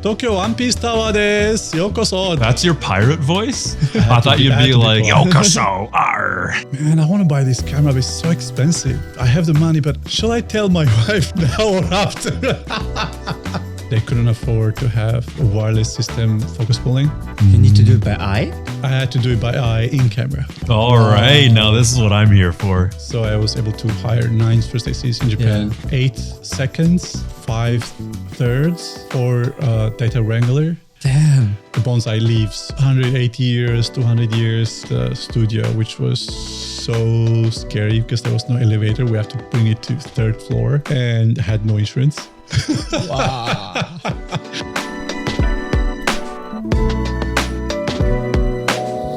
Tokyo One Piece Tower desu. Yokoso. That's your pirate voice? I thought you'd be like, Yokoso, arr. Man, I want to buy this camera, but it's so expensive. I have the money, but shall I tell my wife now or after? They couldn't afford to have a wireless system focus pulling. You need to do it by eye? I had to do it by eye in camera. All right, now this is what I'm here for. So I was able to hire 9 first ACs in Japan. 8 seconds, 5/3 for data wrangler. Damn. The bonsai leaves 180 years, 200 years studio, which was so scary because there was no elevator. We have to bring it to 3rd floor and had no insurance. Wow.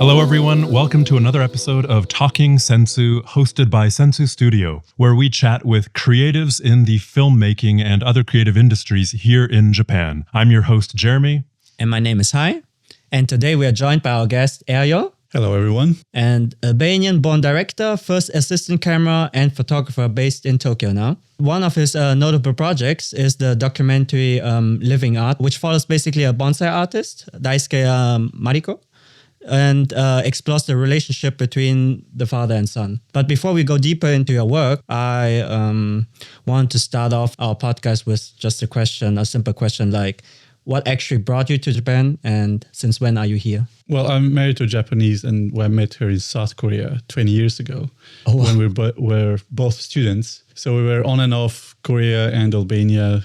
Hello, everyone. Welcome to another episode of Talking Sensu, hosted by Sensu Studio, where we chat with creatives in the filmmaking and other creative industries here in Japan. I'm your host, Jeremy. And my name is Hai. And today we are joined by our guest, Erjol. Hello, everyone. And Albanian-born director, first assistant camera and photographer based in Tokyo now. One of his notable projects is the documentary Living Art, which follows basically a bonsai artist, Daisuke Mariko, and explores the relationship between the father and son. But before we go deeper into your work, I want to start off our podcast with just a simple question like, what actually brought you to Japan and since when are you here? Well, I'm married to a Japanese and I met her in South Korea 20 years ago when we were both students. So we were on and off Korea and Albania.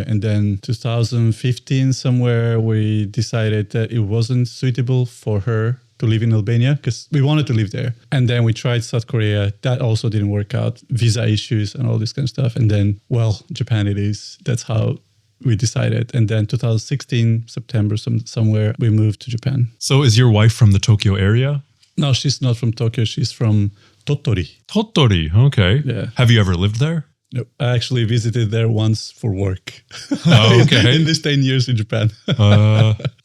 And then 2015 somewhere we decided that it wasn't suitable for her to live in Albania because we wanted to live there. And then we tried South Korea. That also didn't work out. Visa issues and all this kind of stuff. And then, well, Japan it is. That's how we decided. And then 2016, September, somewhere, we moved to Japan. So is your wife from the Tokyo area? No, she's not from Tokyo. She's from Tottori. Tottori, okay. Yeah. Have you ever lived there? No, I actually visited there once for work. Oh, okay. in this 10 years in Japan.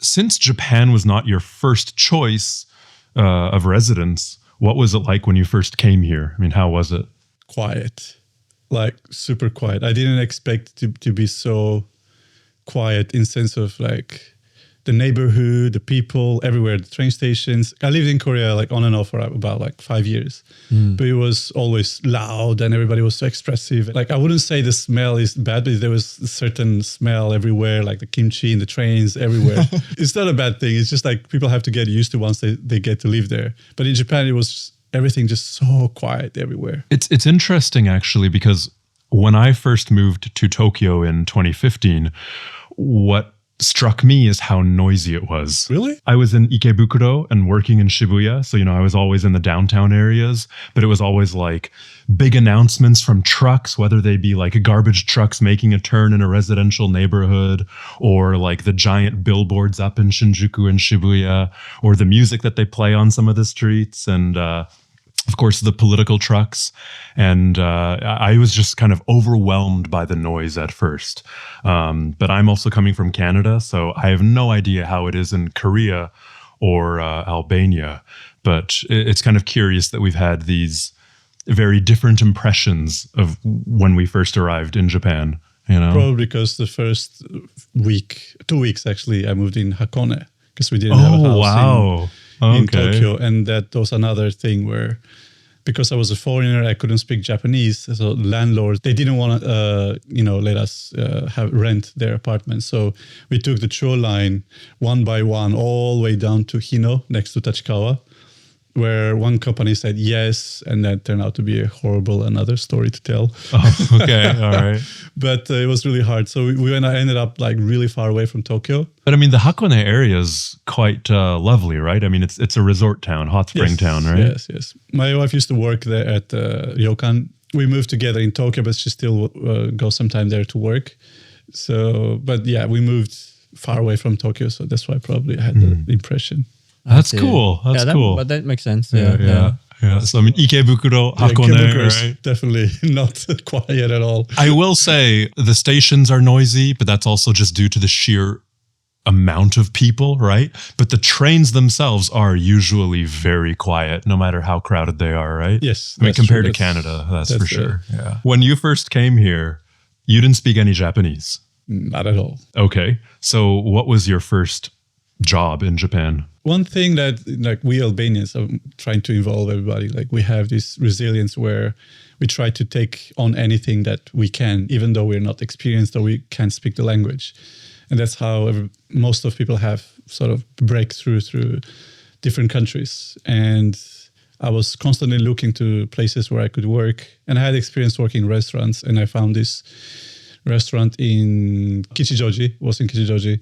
Since Japan was not your first choice of residence, what was it like when you first came here? I mean, how was it? Quiet. Like super quiet. I didn't expect to be so quiet in sense of like the neighborhood, the people, everywhere, the train stations. I lived in Korea like on and off for about like 5 years, but it was always loud and everybody was so expressive. Like I wouldn't say the smell is bad, but there was a certain smell everywhere, like the kimchi in the trains everywhere. It's not a bad thing. It's just like people have to get used to once they get to live there. But in Japan, it was everything just so quiet everywhere. It's interesting actually because when I first moved to Tokyo in 2015, what struck me is how noisy it was. Really? I was in Ikebukuro and working in Shibuya. So, I was always in the downtown areas, but it was always like big announcements from trucks, whether they be like garbage trucks making a turn in a residential neighborhood or like the giant billboards up in Shinjuku and Shibuya or the music that they play on some of the streets and, of course, the political trucks. And I was just kind of overwhelmed by the noise at first. But I'm also coming from Canada, so I have no idea how it is in Korea or Albania. But it's kind of curious that we've had these very different impressions of when we first arrived in Japan. Probably because the first 2 weeks actually, I moved in Hakone because we didn't have a house in Tokyo. And that was another thing where, because I was a foreigner, I couldn't speak Japanese. So landlords, they didn't want to, let us rent their apartment. So we took the Chuo line one by one all the way down to Hino, next to Tachikawa, where one company said yes, and that turned out to be another story to tell. Oh, okay, all right. But it was really hard. So we ended up like really far away from Tokyo. But I mean, the Hakone area is quite lovely, right? I mean, it's a resort town, hot spring town, right? Yes. My wife used to work there at Ryokan. We moved together in Tokyo, but she still goes sometime there to work. So, but yeah, we moved far away from Tokyo. So that's why probably I had the impression. That's cool. That's cool. But that makes sense. Yeah. So I mean, Ikebukuro, Hakone, right? Definitely not quiet at all. I will say the stations are noisy, but that's also just due to the sheer amount of people, right? But the trains themselves are usually very quiet, no matter how crowded they are, right? Yes. I mean, compared to Canada, that's for sure. Yeah. When you first came here, you didn't speak any Japanese. Not at all. Okay. So what was your first job in Japan? One thing that like we Albanians are trying to involve everybody, like we have this resilience where we try to take on anything that we can, even though we're not experienced or we can't speak the language. And that's how most of people have sort of breakthrough through different countries. And I was constantly looking to places where I could work. And I had experience working in restaurants, and I found this restaurant in Kichijoji. It was in Kichijoji.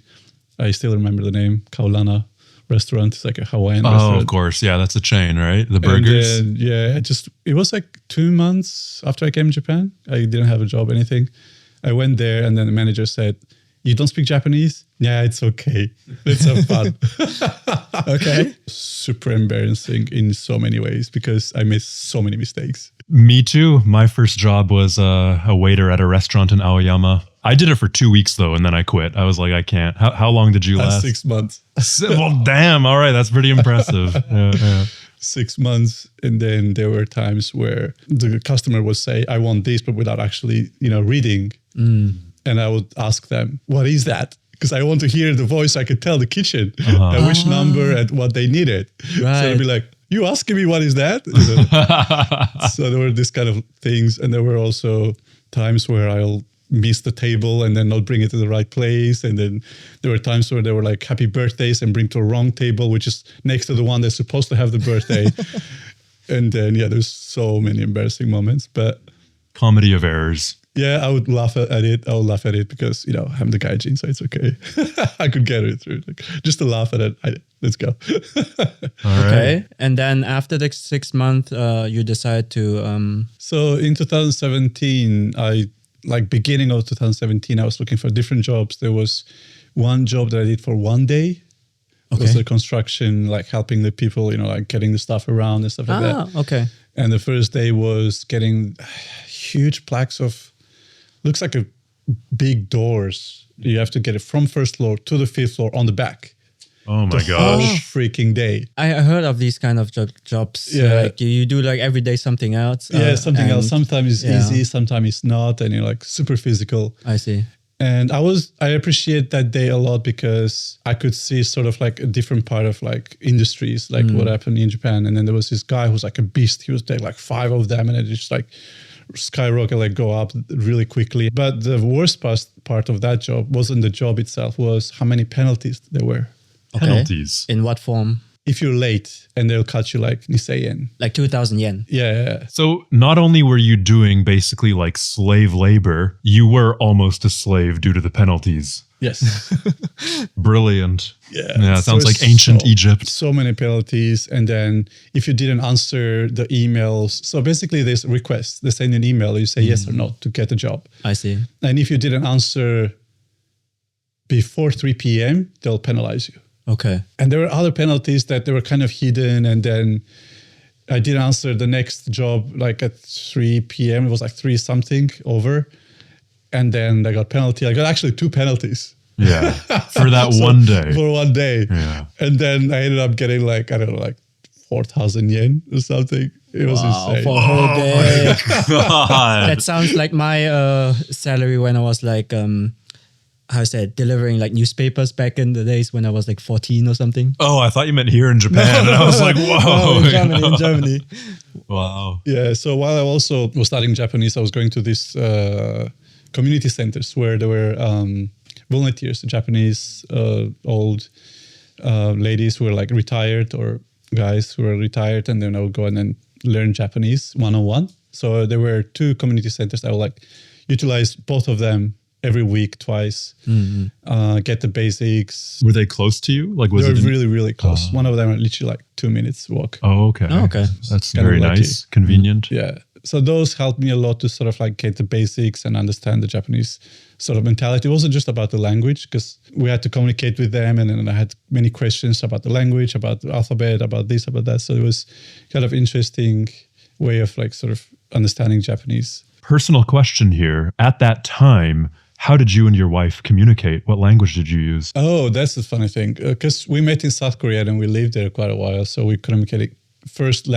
I still remember the name, Kaulana restaurant. It's like a Hawaiian restaurant. Oh, of course. Yeah, that's a chain, right? The burgers. And then, it was like 2 months after I came to Japan. I didn't have a job, anything. I went there, and then the manager said, "You don't speak Japanese? Yeah, it's okay. Let's have fun." Okay. Super embarrassing in so many ways because I made so many mistakes. Me too. My first job was a waiter at a restaurant in Aoyama. I did it for 2 weeks though, and then I quit. I was like, I can't. How long did you last? 6 months. Well, damn. All right, that's pretty impressive. Yeah. 6 months, and then there were times where the customer would say, "I want this," but without actually, reading. And I would ask them, "What is that?" Because I want to hear the voice. I could tell the kitchen and which number and what they needed. Right. So I'd be like, "You asking me what is that?" So there were these kind of things, and there were also times where I'll miss the table and then not bring it to the right place. And then there were times where they were like happy birthdays and bring to a wrong table, which is next to the one that's supposed to have the birthday. And then, there's so many embarrassing moments, but Comedy of errors. yeah, I would laugh at it. I would laugh at it because, I'm the gaijin, so it's okay. I could get it through. Like, just to laugh at it, let's go. All right. Okay. And then after the 6 month, you decide to... So in 2017, beginning of 2017, I was looking for different jobs. There was one job that I did for one day. It was a construction, like helping the people, like getting the stuff around and stuff like that. Okay. And the first day was getting huge plaques of, looks like a big doors. You have to get it from first floor to the 5th floor on the back. Oh my the whole gosh. freaking day. I heard of these kind of jobs. Yeah. Like you do like every day something else. Something else. Sometimes it's yeah. easy, sometimes it's not. And you're like super physical. I see. And I appreciate that day a lot because I could see sort of like a different part of like industries, like what happened in Japan. And then there was this guy who's like a beast. He was there like 5 of them, and it just like skyrocket, like go up really quickly. But the worst part of that job wasn't the job itself, was how many penalties there were. Okay. Penalties. In what form? If you're late, and they'll cut you like Nisei yen. Like 2,000 yen. Yeah. So not only were you doing basically like slave labor, you were almost a slave due to the penalties. Yes. Brilliant. Yeah. It sounds like ancient Egypt. So many penalties. And then if you didn't answer the emails, so basically there's requests. They send an email, you say yes or no to get a job. I see. And if you didn't answer before 3 p.m., they'll penalize you. Okay. And there were other penalties that they were kind of hidden. And then I didn't answer the next job like at 3 p.m. It was like 3 something over. And then I got penalty. I got actually 2 penalties. Yeah. For that one day. For one day. Yeah. And then I ended up getting like, I don't know, like 4,000 yen or something. It was insane. For a whole day. God. That sounds like my salary when I was like, delivering like newspapers back in the days when I was like 14 or something. Oh, I thought you meant here in Japan. And I was like, whoa. In Germany. Wow. Yeah. So while I also was studying Japanese, I was going to these community centers where there were volunteers, Japanese old ladies who were like retired or guys who were retired, and then I would go and then learn Japanese one-on-one. So there were 2 community centers. I would like utilize both of them every week, twice, get the basics. Were they close to you? Like, was They were it really, really close. One of them are literally like 2 minutes walk. Oh, okay. Oh, okay. That's Kind of very lucky. nice. Convenient. Yeah. So those helped me a lot to sort of like get the basics and understand the Japanese sort of mentality. It wasn't just about the language, because we had to communicate with them, and then I had many questions about the language, about the alphabet, about this, about that. So it was kind of interesting way of like sort of understanding Japanese. Personal question here. At that time, how did you and your wife communicate? What language did you use? Oh, that's the funny thing. Because we met in South Korea and we lived there quite a while. So we communicated. First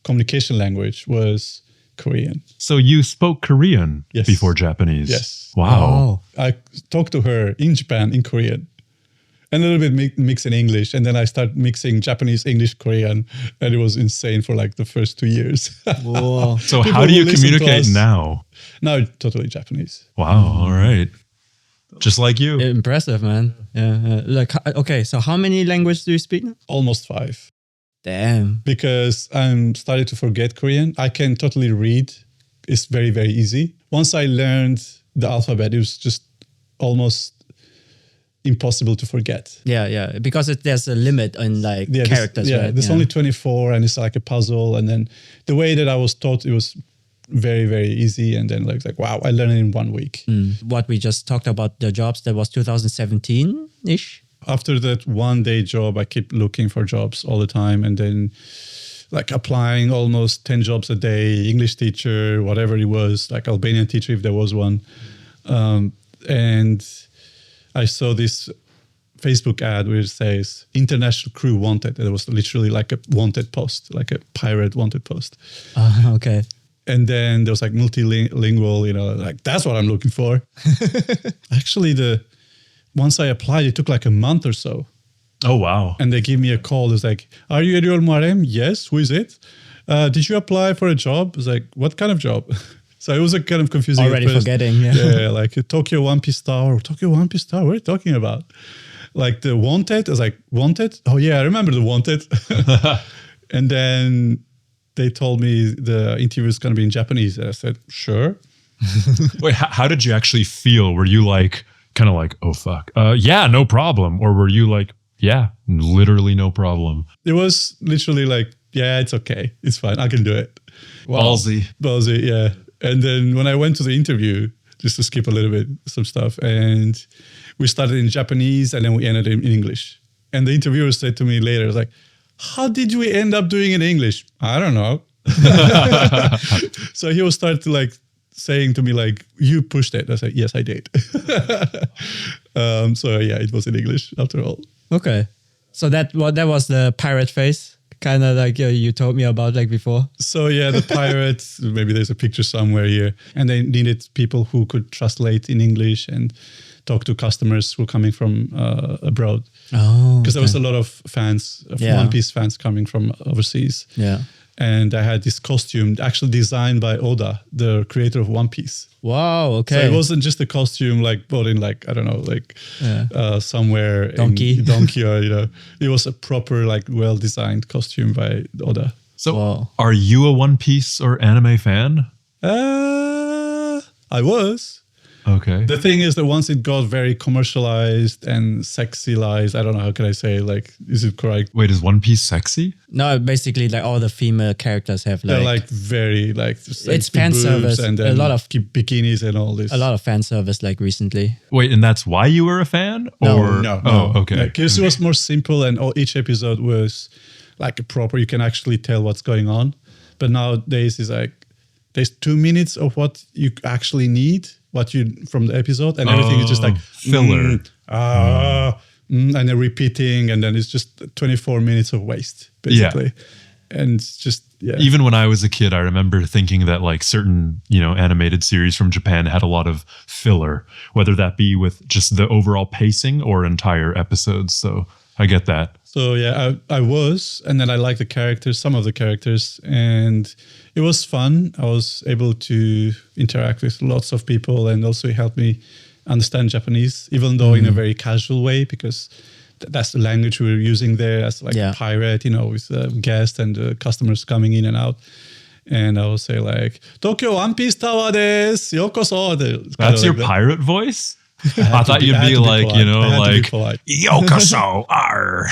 communication language was Korean. So you spoke Korean Yes. before Japanese? Yes. Wow. I talked to her in Japan in Korean. And a little bit mix in English. And then I started mixing Japanese, English, Korean. And it was insane for like the first 2 years. Whoa. So People how do you will listen to communicate us. now? Now totally Japanese. Wow. All right. Just like you. Impressive, man. Yeah. Okay, so how many languages do you speak now? Almost 5. Damn. Because I'm starting to forget Korean. I can totally read. It's very, very easy. Once I learned the alphabet, it was just almost impossible to forget. Yeah. Because there's a limit on like characters, right? There's only 24 and it's like a puzzle. And then the way that I was taught, it was very, very easy. And then like wow, I learned it in 1 week. What we just talked about, the jobs, that was 2017-ish? After that 1 day job, I keep looking for jobs all the time. And then like applying almost 10 jobs a day, English teacher, whatever it was, like Albanian teacher, if there was one. And I saw this Facebook ad where it says international crew wanted. It was literally like a wanted post, like a pirate wanted post. Okay. And then there was like multilingual, like that's what I'm looking for. Actually, once I applied, it took like a month or so. Oh, wow. And they give me a call. It's like, are you Erjol Muarem? Yes. Who is it? Did you apply for a job? It's like, what kind of job? So it was a kind of confusing. Already forgetting. Yeah, like a Tokyo One Piece Tower. Tokyo One Piece Tower. What are you talking about? Like the wanted. I was like, wanted? Oh yeah, I remember the wanted. And then they told me the interview is going to be in Japanese. And I said, sure. Wait, how did you actually feel? Were you like, kind of like, oh fuck, yeah, no problem? Or were you like, yeah, literally no problem? It was literally like, yeah, it's okay. It's fine. I can do it. Wow. Ballsy, yeah. And then when I went to the interview, just to skip a little bit, some stuff, and we started in Japanese and then we ended in English. And the interviewer said to me later, like, how did we end up doing it in English? I don't know. So he will start to like saying to me like, you pushed it. I said, yes, I did. So yeah, it was in English after all. Okay. So that was the pirate face, kind of like you told me about like before. So yeah, the pirates, maybe there's a picture somewhere here. And they needed people who could translate in English and talk to customers who are coming from abroad. Oh, because there was a lot of fans, One Piece fans coming from overseas. Yeah. And I had this costume actually designed by Oda, the creator of One Piece. Wow, okay. So it wasn't just a costume like bought in like, I don't know, like somewhere Donkey. or, it was a proper like well-designed costume by Oda. So are you a One Piece or anime fan? I was. Okay. The thing is that once it got very commercialized and sexualized, I don't know, how can I say, like, is it correct? Wait, is One Piece sexy? No, basically like all the female characters have like... They're like very like... It's fan service. And then a lot of bikinis and all this. A lot of fan service like recently. Wait, and that's why you were a fan? Or? No. Oh, okay. Because it was more simple and each episode was like a proper, you can actually tell what's going on. But nowadays it's like, there's 2 minutes of what you actually need. From the episode, and everything is just like filler, and then repeating, and then it's just 24 minutes of waste, basically. Yeah. And it's just, Even when I was a kid, I remember thinking that like certain, animated series from Japan had a lot of filler, whether that be with just the overall pacing or entire episodes. So I get that. So yeah, I was, and then I liked the characters, some of the characters, and it was fun. I was able to interact with lots of people, and also it helped me understand Japanese, even though in a very casual way, because that's the language we were using there as like a pirate, with guests and customers coming in and out. And I would say like, Tokyo One Piece Tower desu, yokoso. That's your pirate voice? I thought you'd be like, like, yokoso, ar.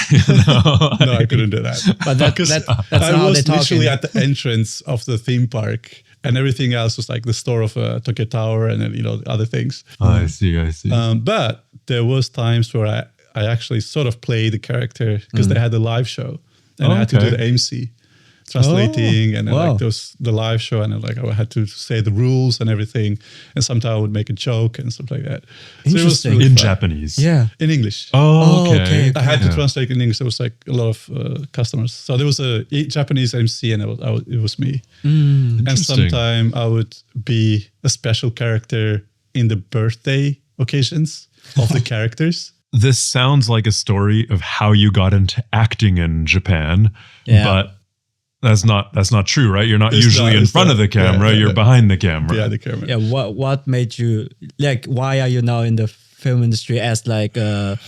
No, I couldn't do that. But that's I was literally at the entrance of the theme park, and everything else was like the store of Tokyo Tower and then, other things. Oh, I see. But there was times where I actually sort of played the character because they had a live show, and I had to do the MC. translating, and then, wow. like the live show, and then, like I had to say the rules and everything, and sometimes I would make a joke and stuff like that. So it was Interesting. really In fun. Japanese. Yeah. In English. Oh, okay. I had to Yeah. translate in English. There was like a lot of customers. So there was a Japanese MC, and it was me. And Interesting. sometimes I would be a special character in the birthday occasions of the characters. This sounds like a story of how you got into acting in Japan, Yeah. but that's not true, right? You're not It's usually not, in it's front of not. the camera. Yeah, You're yeah. behind the camera. Yeah, the camera. Yeah. What made you like? Why are you now in the film industry as like first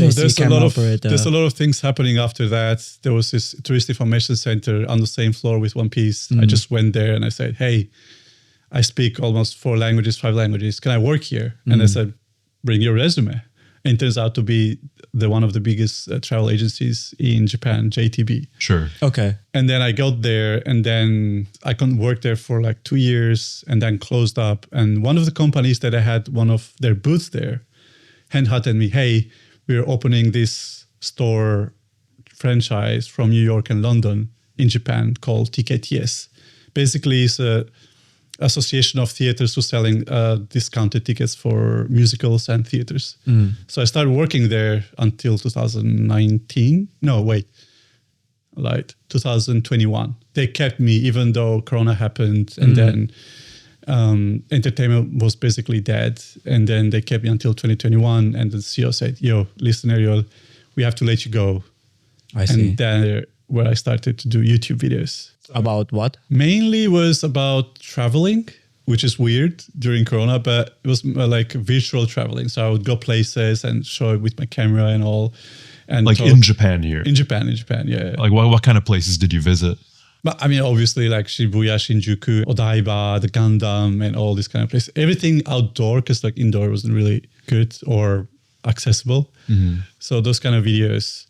AC There's a camera lot of operator? there's a lot of things happening after that. There was this tourist information center on the same floor with One Piece. I just went there and I said, "Hey, I speak almost 5 languages. Can I work here?" And they said, "Bring your resume." And it turns out to be one of the biggest travel agencies in Japan, JTB. Sure. Okay. And then I got there, and then I couldn't work there for like 2 years, and then closed up. And one of the companies that I had one of their booths there hand-hunted me, "Hey, we're opening this store franchise from New York and London in Japan called TKTS. Basically, it's a association of theaters who selling discounted tickets for musicals and theaters." So I started working there until 2019. No, wait. Like 2021. They kept me even though Corona happened, and then entertainment was basically dead. And then they kept me until 2021. And the CEO said, "Yo, listen, Erjol, we have to let you go." I see. And then where I started to do YouTube videos. About what? Mainly was about traveling, which is weird during Corona, but it was like virtual traveling. So I would go places and show it with my camera and all. And Like talk. in Japan here. In Japan, yeah. Like what kind of places did you visit? But I mean, obviously, like Shibuya, Shinjuku, Odaiba, the Gundam, and all this kind of places. Everything outdoor, because like indoor wasn't really good or accessible. So those kind of videos.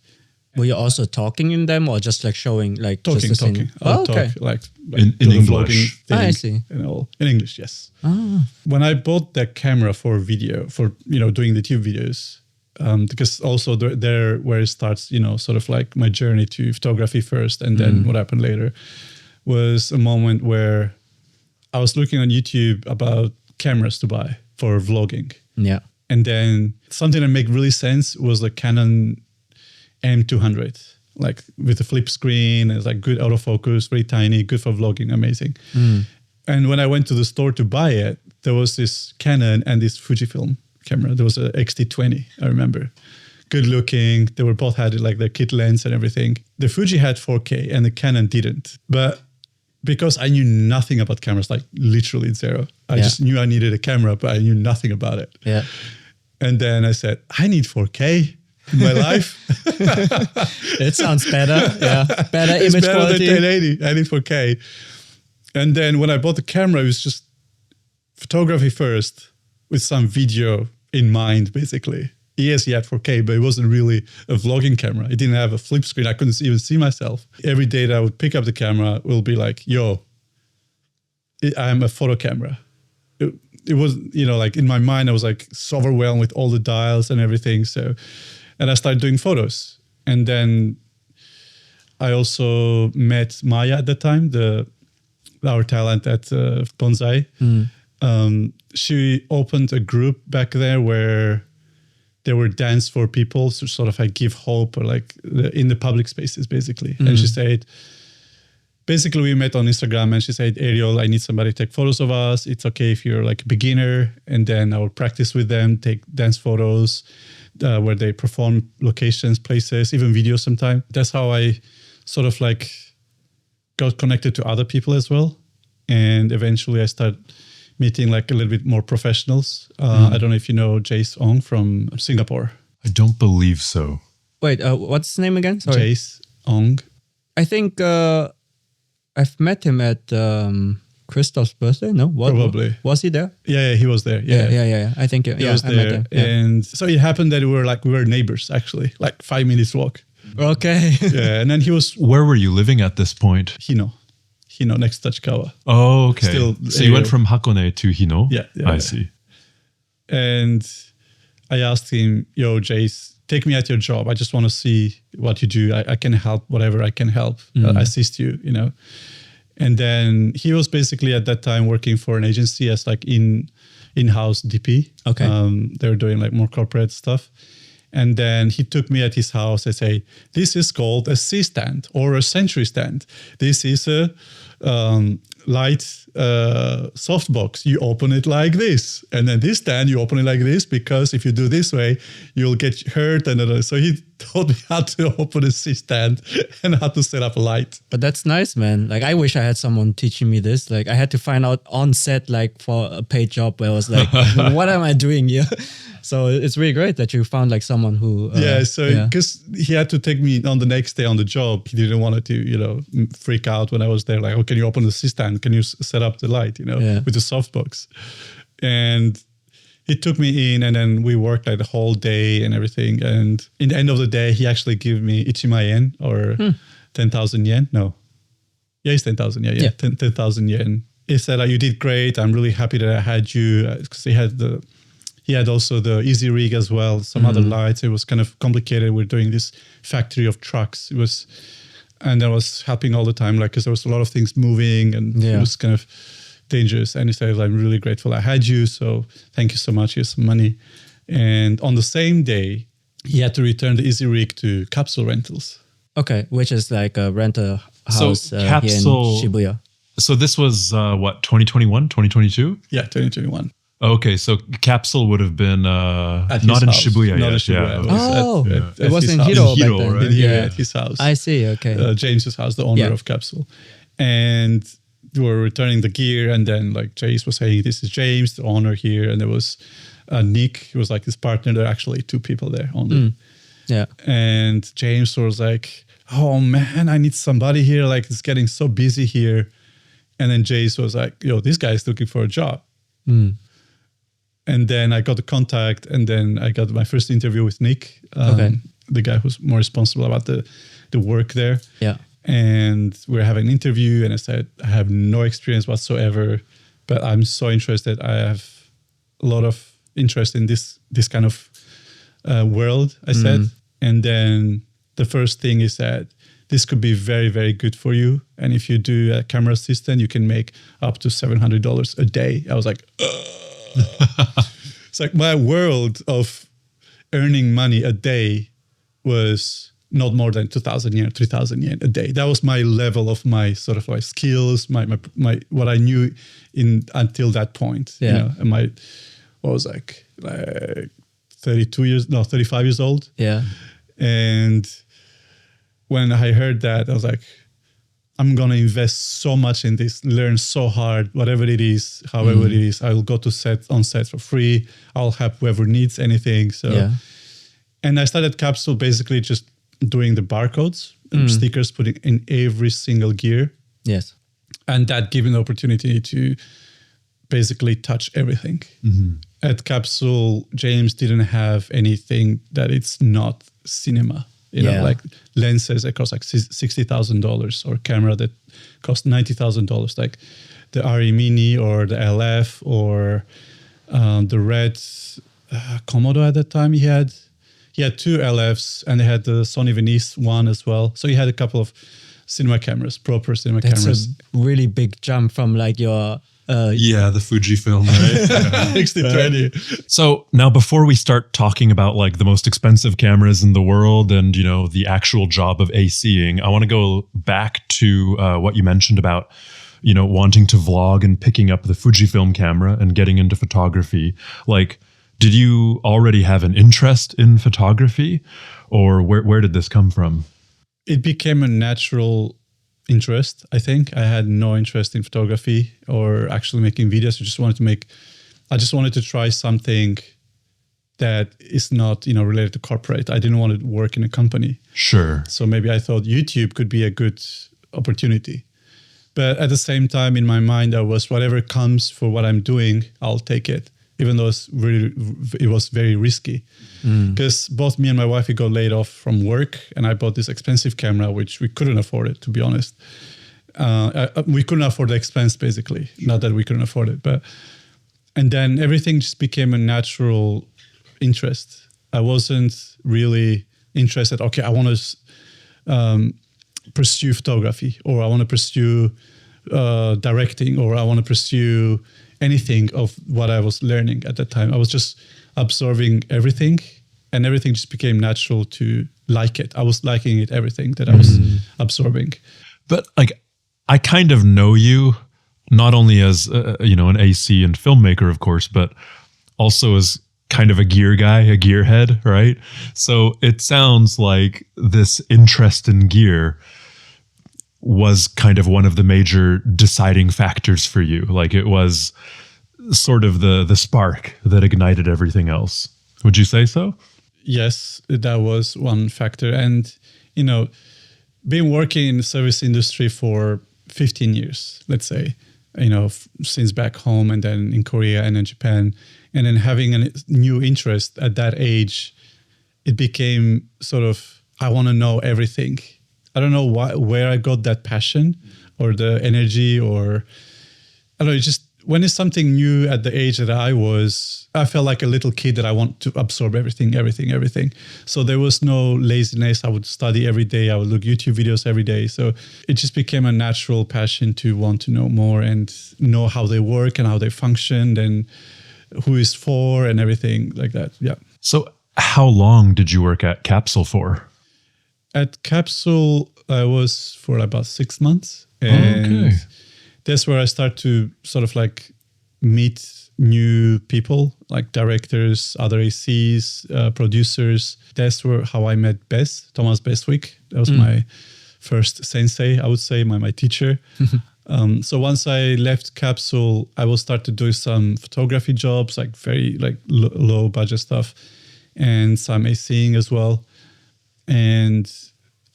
Were you also talking in them or just like showing like Talking. just the scene? I'll Oh, okay. talk like In do the English. vlogging thing I see. And all in English, yes. Ah. When I bought that camera for video, for doing the tube videos, because also there where it starts, sort of like my journey to photography first, and then what happened later was a moment where I was looking on YouTube about cameras to buy for vlogging, Yeah. and then something that made really sense was the Canon M200, like with a flip screen. It's like good autofocus, very tiny, good for vlogging, amazing. And when I went to the store to buy it, there was this Canon and this Fujifilm camera. There was a X-T20, I remember. Good looking. They were both had like their kit lens and everything. The Fuji had 4K and the Canon didn't. But because I knew nothing about cameras, like literally zero, I just knew I needed a camera, but I knew nothing about it. Yeah. And then I said, I need 4K in my life. It sounds better. Yeah. Better It's image better quality. than 1080. I need 4K. And then when I bought the camera, it was just photography first with some video in mind, basically. Yes, he had 4K, but it wasn't really a vlogging camera. It didn't have a flip screen. I couldn't even see myself. Every day that I would pick up the camera will be like, yo, I'm a photo camera. It was, like in my mind, I was like so overwhelmed with all the dials and everything. So, and I started doing photos. And then I also met Maya at the time, our talent at Bonsai. She opened a group back there where there were dance for people to sort of like give hope, or like in the public spaces, basically. And she said, basically we met on Instagram, and she said, Erjol, I need somebody to take photos of us. It's okay if you're like a beginner. And then I will practice with them, take dance photos where they perform locations, places, even videos sometimes. That's how I sort of like got connected to other people as well. And eventually I started meeting like a little bit more professionals. I don't know if you know Jace Ong from Singapore. I don't believe so. Wait, what's his name again? Sorry. Jace Ong. I think I've met him at Christoph's birthday. No? Probably. Was he there? Yeah, he was there. Yeah. Yeah. I think He was I met there. him. Yeah. And so it happened that we were neighbors, actually, like 5 minutes walk. Okay. Yeah, and then he was Where were you living at this point? Hino, next to Tachikawa. Oh, okay. Still so you went area. from Hakone to Hino? Yeah, I see. And I asked him, yo, Jace, take me at your job. I just want to see what you do. I can help whatever I can help, assist you, you know. And then he was basically at that time working for an agency as like in-house DP. Okay. They were doing like more corporate stuff. And then he took me at his house and say, this is called a C-stand or a Century stand. This is a light softbox. You open it like this. And then this stand, you open it like this, because if you do this way, you'll get hurt. And so he taught me how to open a C-stand and how to set up a light. But that's nice, man. Like, I wish I had someone teaching me this. Like, I had to find out on set, like, for a paid job where I was like, what am I doing here? So it's really great that you found like someone who... because he had to take me on the next day on the job. He didn't want to, you know, freak out when I was there. Like, oh, can you open the C-stand? Can you set up the light, you know, with the softbox? And he took me in, and then we worked like the whole day and everything. And in the end of the day, he actually gave me ichima yen, or 10,000 yen. No. Yeah, it's 10,000. Yeah. 10,000 yen. He said, you did great. I'm really happy that I had you, because he had also the Easy Rig as well, some other lights. It was kind of complicated. We're doing this factory of trucks. And I was helping all the time, like, because there was a lot of things moving, and it was kind of dangerous. And he said, I'm really grateful I had you, so thank you so much. Here's some money. And on the same day, he had to return the Easy Rig to Capsule Rentals. Okay, which is like a rental house here in Shibuya. So this was 2021, 2022? Yeah, 2021. Okay, so Capsule would have been not in Shibuya Not in Shibuya. It was in Hiro back then. Right? At his house. I see, okay. James's house, the owner of Capsule. And we were returning the gear, and then like Jace was saying, this is James, the owner here. And there was Nick, he was like his partner. There were actually two people there only. Yeah. And James was like, oh man, I need somebody here. Like, it's getting so busy here. And then Jace was like, yo, this guy is looking for a job. And then I got the contact, and then I got my first interview with Nick, the guy who's more responsible about the work there. Yeah. And we were having an interview, and I said, I have no experience whatsoever, but I'm so interested. I have a lot of interest in this kind of world, I said. And then the first thing he said, this could be very, very good for you. And if you do a camera assistant, you can make up to $700 a day. I was like, it's like my world of earning money a day was not more than 2,000 yen, 3,000 yen a day. That was my level of my sort of like skills, my what I knew until that point. Yeah. You know, and what was like 35 years old. Yeah. And when I heard that, I was like, I'm going to invest so much in this, learn so hard, whatever it is, however it is. I will go to on set for free. I'll help whoever needs anything. So, and I started Capsule basically just doing the barcodes and stickers, putting in every single gear. Yes. And that gave me the opportunity to basically touch everything. At Capsule, James didn't have anything that it's not cinema. You know, like lenses that cost like $60,000, or camera that cost $90,000, like the RE Mini or the LF or the red Komodo at that time. He had two LFs, and they had the Sony Venice one as well. So he had a couple of cinema cameras, proper cinema cameras. That's a really big jump from like your... the Fujifilm, right? 60-20. So now, before we start talking about like the most expensive cameras in the world and, you know, the actual job of ACing, I want to go back to what you mentioned about, you know, wanting to vlog and picking up the Fujifilm camera and getting into photography. Like, did you already have an interest in photography, or where did this come from? It became a natural interest. I think I had no interest in photography or actually making videos. I just wanted to try something that is not, you know, related to corporate. I didn't want to work in a company. Sure. So maybe I thought YouTube could be a good opportunity. But at the same time, in my mind, I was, whatever comes for what I'm doing, I'll take it. Even though it was very risky. Because both me and my wife, we got laid off from work, and I bought this expensive camera, which we couldn't afford it, to be honest. We couldn't afford the expense, basically. Not that we couldn't afford it, and then everything just became a natural interest. I wasn't really interested. Okay, I want to pursue photography, or I want to pursue directing, or I want to pursue anything of what I was learning at that time. I was just absorbing everything, and everything just became natural to like it. I was liking it, everything that I was absorbing. But like, I kind of know you not only as an AC and filmmaker, of course, but also as kind of a gear guy, a gearhead, right? So it sounds like this interest in gear was kind of one of the major deciding factors for you. Like, it was sort of the spark that ignited everything else. Would you say so? Yes, that was one factor. And, been working in the service industry for 15 years, let's say, since back home and then in Korea and in Japan, and then having a new interest at that age, it became sort of, I want to know everything. I don't know where I got that passion or the energy, or I don't know, it's just when it's something new at the age that I was, I felt like a little kid that I want to absorb everything. So there was no laziness. I would study every day. I would look YouTube videos every day. So it just became a natural passion to want to know more and know how they work and how they function and who is for and everything like that. Yeah. So how long did you work at Capsule for? At Capsule, I was for about 6 months. And that's where I start to sort of like meet new people, like directors, other ACs, producers. That's how I met Thomas Beswick. That was my first sensei, I would say, my teacher. So once I left Capsule, I will start to do some photography jobs, like very low budget stuff, and some ACing as well. And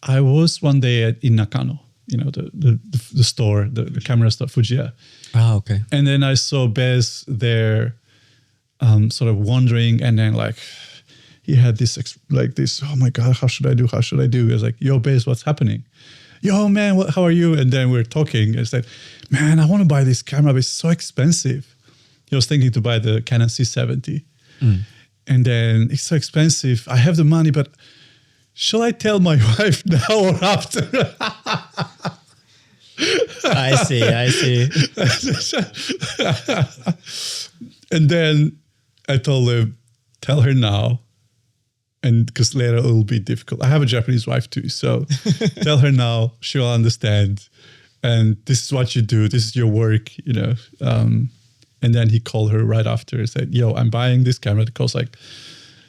I was one day in Nakano, the store, the camera store, Fujiya. Ah, okay. And then I saw Bez there, sort of wandering, and then he had this, oh my God, how should I do? I was like, yo, Bez, what's happening? Yo, man, how are you? And then we're talking. I said, man, I want to buy this camera, but it's so expensive. He was thinking to buy the Canon C70. And then it's so expensive. I have the money, but shall I tell my wife now or after? I see. And then I told him, tell her now. And because later it will be difficult. I have a Japanese wife too. So tell her now, she'll understand. And this is what you do. This is your work, And then he called her right after and said, yo, I'm buying this camera. It costs like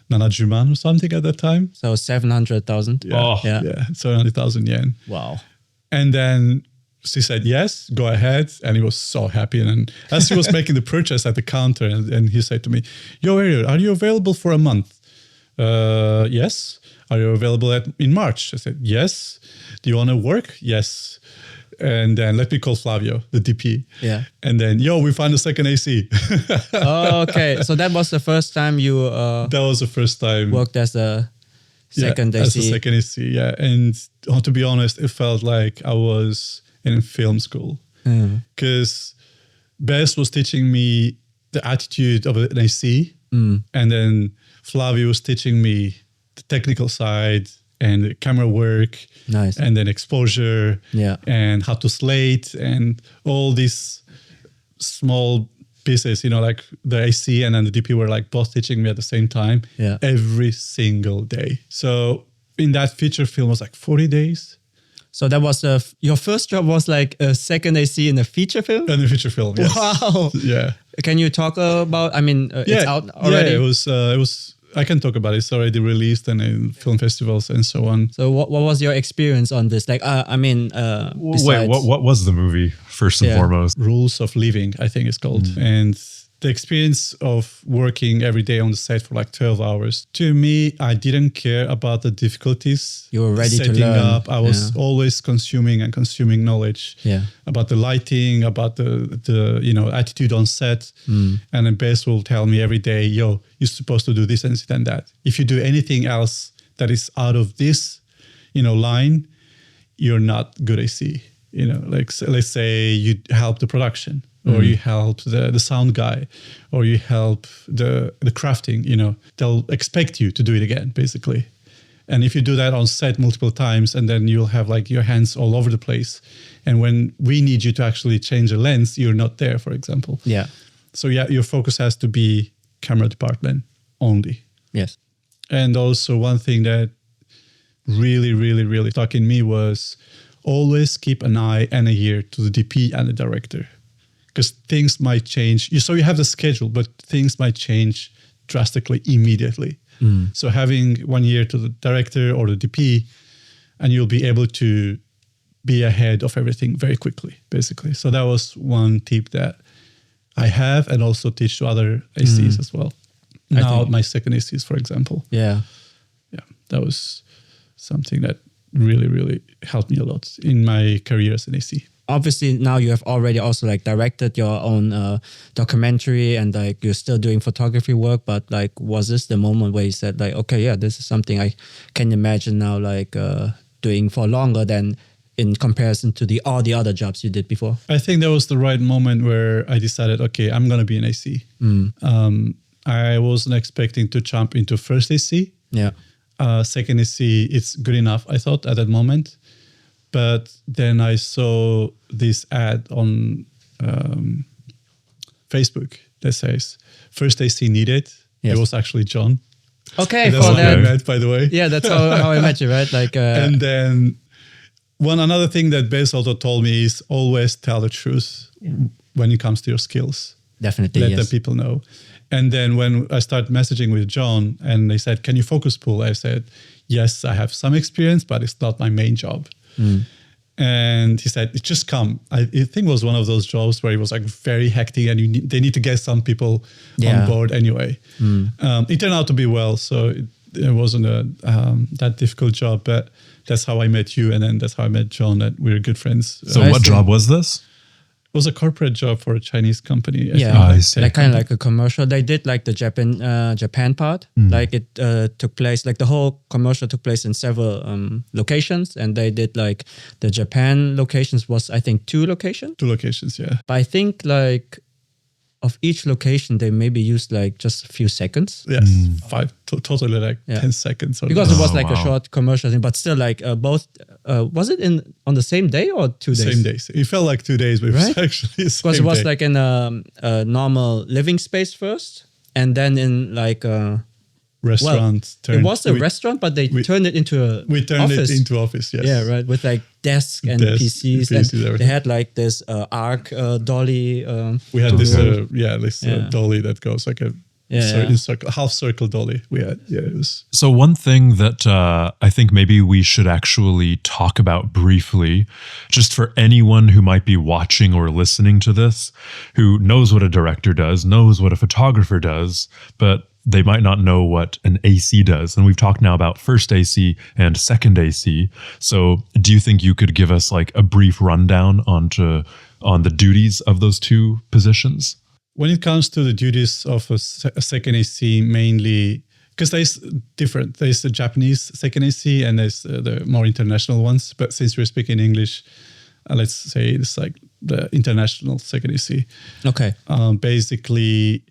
70 or something at that time. So 700,000. Yeah, 700,000 yen. Wow. And then she said, yes, go ahead. And he was so happy. And then as he was making the purchase at the counter, and he said to me, yo, Erjol, are you available for a month? Yes. Are you available in March? I said, yes. Do you want to work? Yes. And then let me call Flavio, the DP. Yeah. And then, we found a second AC. Oh, okay. So that was the first time you that was the first time. Worked as a second AC. As a second AC, yeah. And to be honest, it felt like I was in film school. Because Bess was teaching me the attitude of an AC. And then Flavio was teaching me the technical side and the camera work. Nice. And then exposure. Yeah. And how to slate and all these small pieces, like the AC and then the DP were both teaching me at the same time. Yeah. Every single day. So in that feature film was 40 days. So that was your first job was a second AC in a feature film? In a feature film, yes. Wow. Yeah. Can you talk about, it's out already? Yeah, it was, I can talk about it. It's already released and in film festivals and so on. So what was your experience on this? Wait, what was the movie first and foremost? Rules of Living, I think it's called. And the experience of working every day on the set for 12 hours. To me, I didn't care about the difficulties. You were ready to learn. Setting up. I was always consuming knowledge about the lighting, about the attitude on set. And then Bess will tell me every day, yo, you're supposed to do this and that. If you do anything else that is out of this, line, you're not good AC. Let's say you help the production. or you help the sound guy, or you help the crafting, they'll expect you to do it again, basically. And if you do that on set multiple times, and then you'll have like your hands all over the place. And when we need you to actually change a lens, you're not there, for example. Yeah. So your focus has to be camera department only. Yes. And also one thing that really, really, really stuck in me was always keep an eye and a ear to the DP and the director, because things might change. So you have the schedule, but things might change drastically immediately. So having 1 year to the director or the DP, and you'll be able to be ahead of everything very quickly, basically. So that was one tip that I have, and also teach to other ACs as well. Now my second ACs, for example. Yeah. That was something that really, really helped me a lot in my career as an AC. Obviously, now you have already also like directed your own documentary, and like you're still doing photography work. But like, was this the moment where you said like, okay, yeah, this is something I can imagine now like doing for longer than in comparison to all the other jobs you did before? I think that was the right moment where I decided, okay, I'm going to be an AC. I wasn't expecting to jump into first AC. Yeah. Second AC, it's good enough, I thought at that moment. But then I saw this ad on Facebook that says, first AC needed. Yes. It was actually John. Okay, And that's for how I that. met, by the way. Yeah, that's how I met you, right? Like, And then another thing that Bez also told me is always tell the truth when it comes to your skills. definitely, Let yes. the people know. And then when I started messaging with John and they said, can you focus pull? I said, yes, I have some experience, but it's not my main job. And he said, just come. I think it was one of those jobs where it was like very hectic, and they need to get some people on board anyway. It turned out to be well, so it wasn't that difficult job, but that's how I met you, and then that's how I met John, that we're good friends. So what job was this? It was a corporate job for a Chinese company. I see. Like kind of like a commercial. They did like the Japan part. Like it took place, like the whole commercial took place in several locations, and they did like the Japan locations was, I think, 2 locations. 2 locations, yeah. But I think like of each location, they maybe used like just a few seconds. Yes, 5, totally like 10 seconds. Or Because it was like a wow. short commercial thing, but still like both, was it on the same day or 2 days? same days. It felt like 2 days, but it was actually the same Because it was day. like in a normal living space first, and then in like a Restaurant. it was a restaurant, but they turned it into a We turned office. it into office, yes. Yeah, right, with like desk and Desk, PCs, PCs, and they everything. had like this arc dolly. We had this, Yeah. dolly that goes like a half circle dolly. We had, it was. So one thing that I think maybe we should actually talk about briefly, just for anyone who might be watching or listening to this, who knows what a director does, knows what a photographer does, but they might not know what an AC does. And we've talked now about first AC and second AC. So do you think you could give us like a brief rundown on the duties of those 2 positions? When it comes to the duties of a second AC, mainly, because there's different. There's the Japanese second AC and there's the more international ones. But since we're speaking English, let's say it's like the international second AC. Okay. Basically,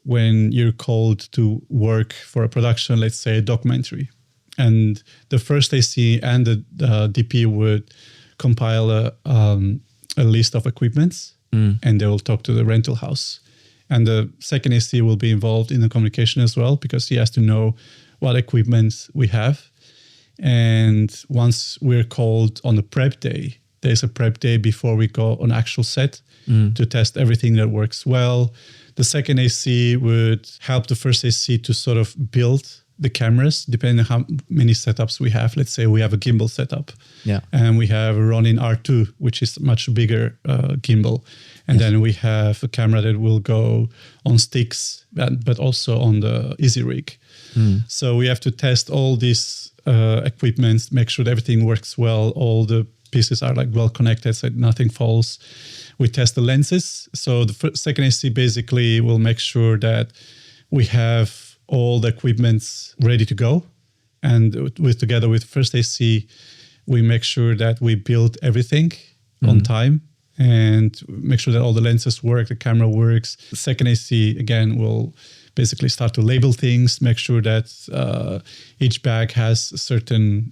when you're called to work for a production, let's say a documentary, and the first AC and the DP would compile a list of equipments, and they will talk to the rental house. And the second AC will be involved in the communication as well, because he has to know what equipment we have. And once we're called on the prep day, there's a prep day before we go on actual set to test everything that works well. The second AC would help the first AC to sort of build the cameras, depending on how many setups we have. Let's say we have a gimbal setup, and we have a Ronin R2, which is much bigger gimbal. And then we have a camera that will go on sticks, but also on the Easy Rig. So we have to test all these equipments, make sure that everything works well, all the pieces are like well connected so nothing falls. We test the lenses. So the second AC basically will make sure that we have all the equipments ready to go. And together with first AC, we make sure that we build everything on time. and make sure that all the lenses work, the camera works. The second AC, again, will basically start to label things, make sure that each bag has a certain,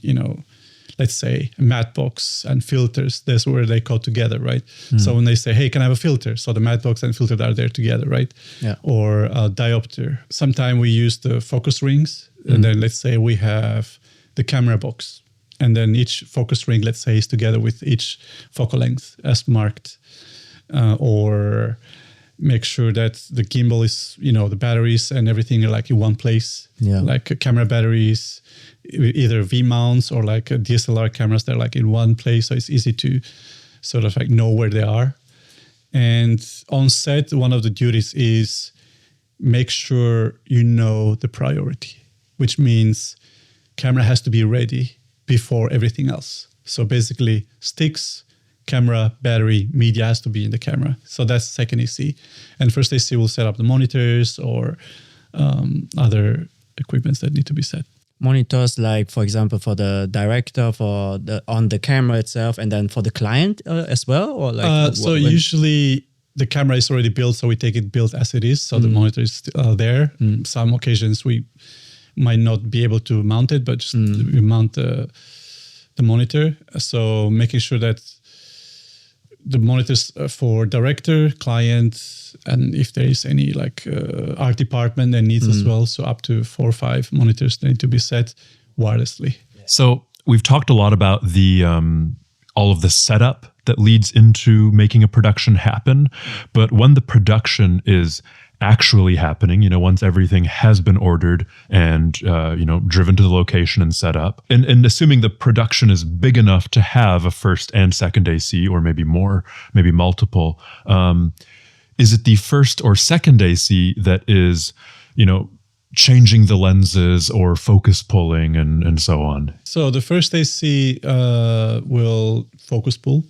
let's say a matte box and filters. That's where they go together, right? So when they say, hey, can I have a filter? So the matte box and filter are there together, right? Yeah. Or a diopter. Sometimes we use the focus rings, and then let's say we have the camera box. And then each focus ring, let's say, is together with each focal length as marked. Or make sure that the gimbal is, the batteries and everything are like in one place. Yeah. Like camera batteries, either V mounts or like DSLR cameras, they're like in one place. So it's easy to sort of like know where they are. And on set, one of the duties is make sure you know the priority, which means camera has to be ready before everything else. So basically sticks, camera, battery, media has to be in the camera. So that's second AC. And first AC will set up the monitors or other equipments that need to be set. Monitors, like for example, for the director, on the camera itself, and then for the client as well, or like. Usually the camera is already built, so we take it built as it is. So the monitor is there. Some occasions we might not be able to mount it, but just we mount the monitor. So making sure that the monitors for director, client, and if there is any like art department that needs as well. So up to 4 or 5 monitors need to be set wirelessly. So we've talked a lot about the all of the setup that leads into making a production happen. But when the production is actually happening, once everything has been ordered and, driven to the location and set up, and assuming the production is big enough to have a first and second AC, or maybe more, maybe multiple, is it the first or second AC that is, changing the lenses or focus pulling and so on? So the first AC will focus pull.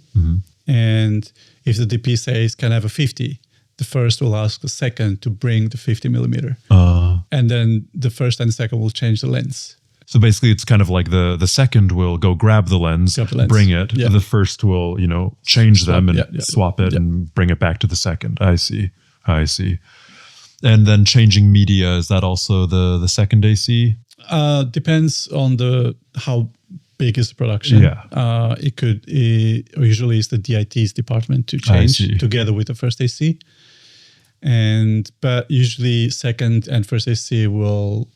And if the DP says, can I have a 50? The first will ask the second to bring the 50 millimeter. And then the first and the second will change the lens. So basically it's kind of like the second will go grab the lens, bring it. Yeah. The first will, change them and swap it and bring it back to the second. I see. And then changing media, is that also the second AC? Depends on how big is the production. Yeah. It could, usually it's the DIT's department to change together with the first AC. But usually second and first AC will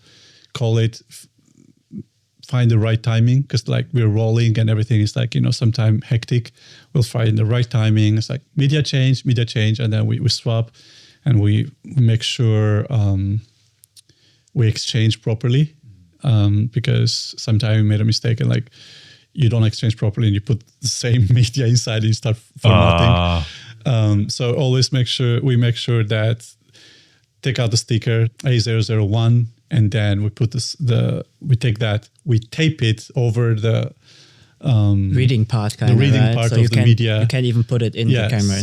call it, find the right timing, because like we're rolling and everything is like, sometimes hectic. We'll find the right timing. It's like media change, and then we swap and we make sure we exchange properly. Because sometimes we made a mistake and like you don't exchange properly and you put the same media inside and you start formatting. So always make sure that take out the sticker A001 and then we put we tape it over the reading part, the reading part of the media. You can't even put it in the camera.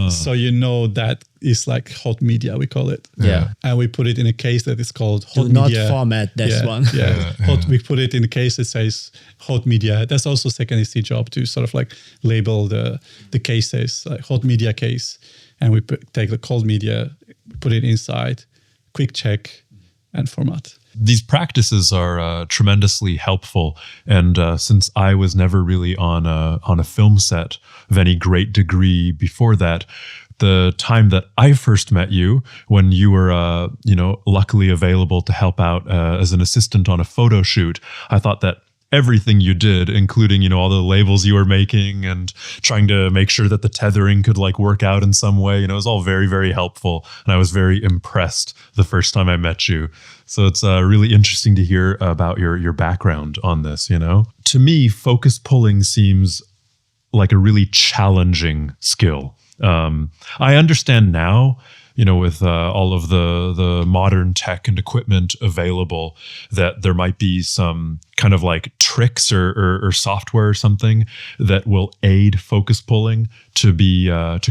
So that is like hot media, we call it. Yeah. And we put it in a case that is called hot media. Do media. not format this one. We put it in a case that says hot media. That's also second AC job to sort of like label the cases, like hot media case. And we take the cold media, put it inside, quick check and format. These practices are tremendously helpful, and since I was never really on a film set of any great degree before that, the time that I first met you, when you were luckily available to help out as an assistant on a photo shoot, I thought that everything you did, including, all the labels you were making and trying to make sure that the tethering could like work out in some way, it was all very, very helpful. And I was very impressed the first time I met you. So it's really interesting to hear about your background on this, To me, focus pulling seems like a really challenging skill. I understand now, with all of the modern tech and equipment available, that there might be some kind of like tricks or software or something that will aid focus pulling to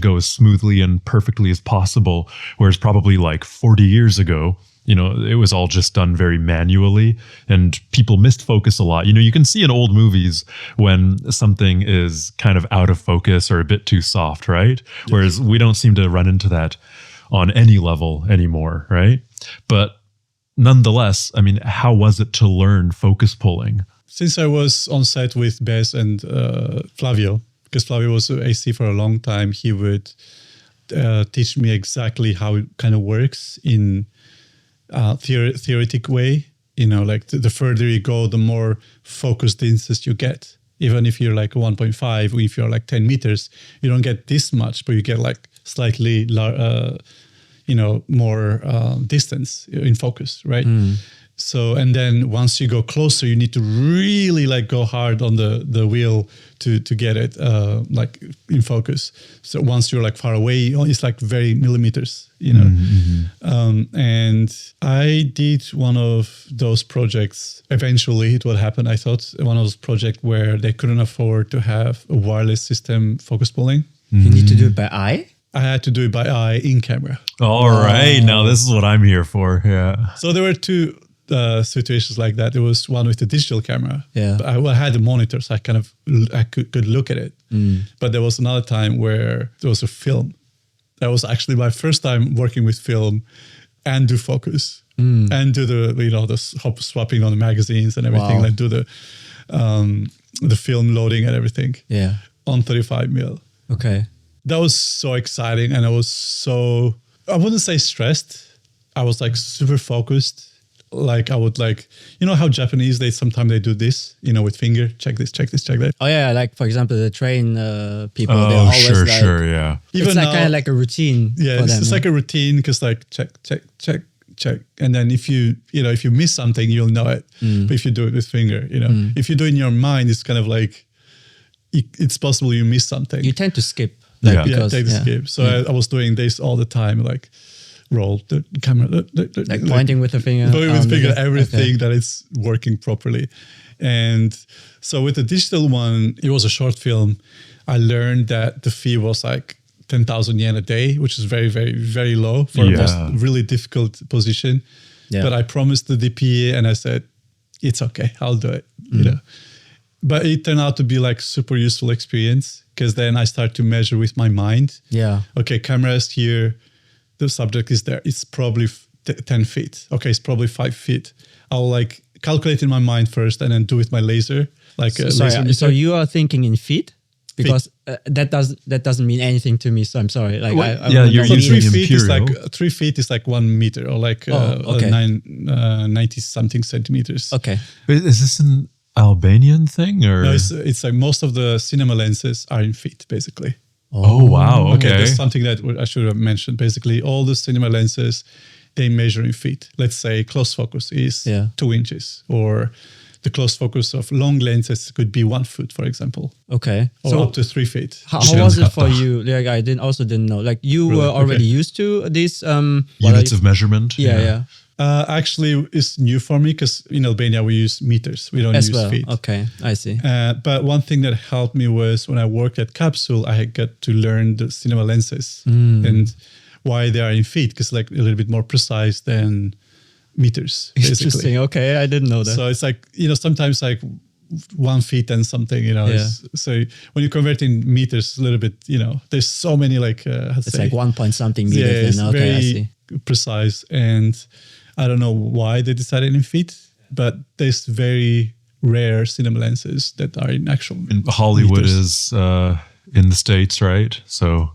go as smoothly and perfectly as possible. Whereas probably like 40 years ago, it was all just done very manually, and people missed focus a lot. You can see in old movies when something is kind of out of focus or a bit too soft, right? Whereas we don't seem to run into that on any level anymore, right? But nonetheless, I mean, how was it to learn focus pulling? Since I was on set with Bez and Flavio, because Flavio was AC for a long time, he would teach me exactly how it kind of works in theoretic way. Like the further you go, the more focused instances you get. Even if you're like 1.5, or if you're like 10 meters, you don't get this much, but you get like slightly, more distance in focus, right? So, and then once you go closer, you need to really like go hard on the wheel to get it like in focus. So once you're like far away, it's like very millimeters, and I did one of those projects. Eventually it would happen. I thought one of those projects where they couldn't afford to have a wireless system focus pulling. You need to do it by eye? I had to do it by eye in camera. All right. Now this is what I'm here for. Yeah. So there were two situations like that. There was one with the digital camera. Yeah. But I had the monitor, so I could look at it. But there was another time where there was a film. That was actually my first time working with film and do focus and do the swapping on the magazines and everything. Wow. Like do the film loading and everything. Yeah. On 35mm. Okay. That was so exciting, and I wouldn't say stressed. I was like super focused. Like I would like, how Japanese, sometimes they do this, with finger, check this, check that. Oh yeah, like for example, the train people, they're Oh, always sure, yeah. Even it's like now, kind of like a routine yeah, for them. it's like a routine, because like check. And then if you miss something, you'll know it. But if you do it with finger, if you do it in your mind, it's kind of like, it's possible you miss something. You tend to skip. Yeah. Because, take the skip. So I was doing this all the time, like roll the camera, like pointing with the finger. Pointing with the finger, okay. everything that it's working properly. And so with the digital one, it was a short film. I learned that the fee was like 10,000 yen a day, which is very, very, very low for a really difficult position. Yeah. But I promised the DP and I said, it's okay, I'll do it. But it turned out to be like super useful experience, because then I start to measure with my mind. Yeah. Okay, camera is here. The subject is there. It's probably 10 feet. Okay, it's probably 5 feet. I'll like calculate in my mind first and then do with my laser. Like laser. So you are thinking in feet? Because that doesn't mean anything to me. So I'm sorry. Like you're using 3 feet is imperial. like 3 feet is like 1 meter, or like 90 something centimeters. Okay. Is this an Albanian thing, or? No, it's like most of the cinema lenses are in feet, basically. Oh wow! Okay, that's something that I should have mentioned. Basically, all the cinema lenses, they measure in feet. Let's say close focus is 2 inches, or the close focus of long lenses could be 1 foot, for example. Okay, or so up to 3 feet. How was it for you? Like I didn't know. Like you were already used to these units of measurement. Yeah. Actually, it's new for me, because in Albania we use meters. We don't use feet. Okay, I see. But one thing that helped me was when I worked at Capsule, I got to learn the cinema lenses and why they are in feet, because like a little bit more precise than meters. Basically. Interesting. Okay, I didn't know that. So it's like, sometimes like 1 feet and something, so when you convert in meters, it's a little bit, there's so many like, it's like 1 point something meters. Yeah, it's very I see. Precise. And I don't know why they decided in feet, but there's very rare cinema lenses that are in actual Hollywood meters. Is in the States, right? So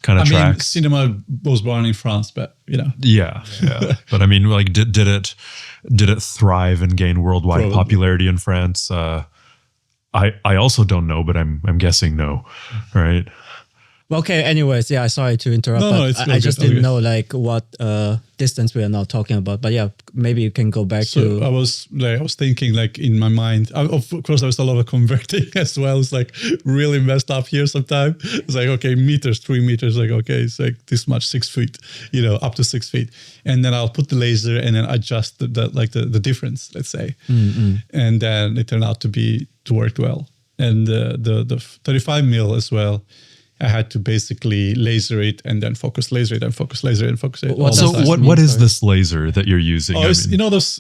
kind of tracks. Mean, cinema was born in France, but Yeah. But I mean, like, did it thrive and gain worldwide popularity in France? I also don't know, but I'm guessing no, right? Okay, anyways, sorry to interrupt, but I just didn't know like what distance we are now talking about. But yeah, maybe you can go back to... I was thinking like in my mind, of course there was a lot of converting as well. It's like really messed up here sometimes. It's like, okay, meters, 3 meters, like, okay, it's like this much, 6 feet, up to 6 feet. And then I'll put the laser and then adjust the difference, let's say. And then it turned out to work well. And the 35mm as well I had to basically laser it and then focus, laser it and focus, laser it and focus it. What So does that what mean? is Sorry. this laser that you're using? Oh, you know those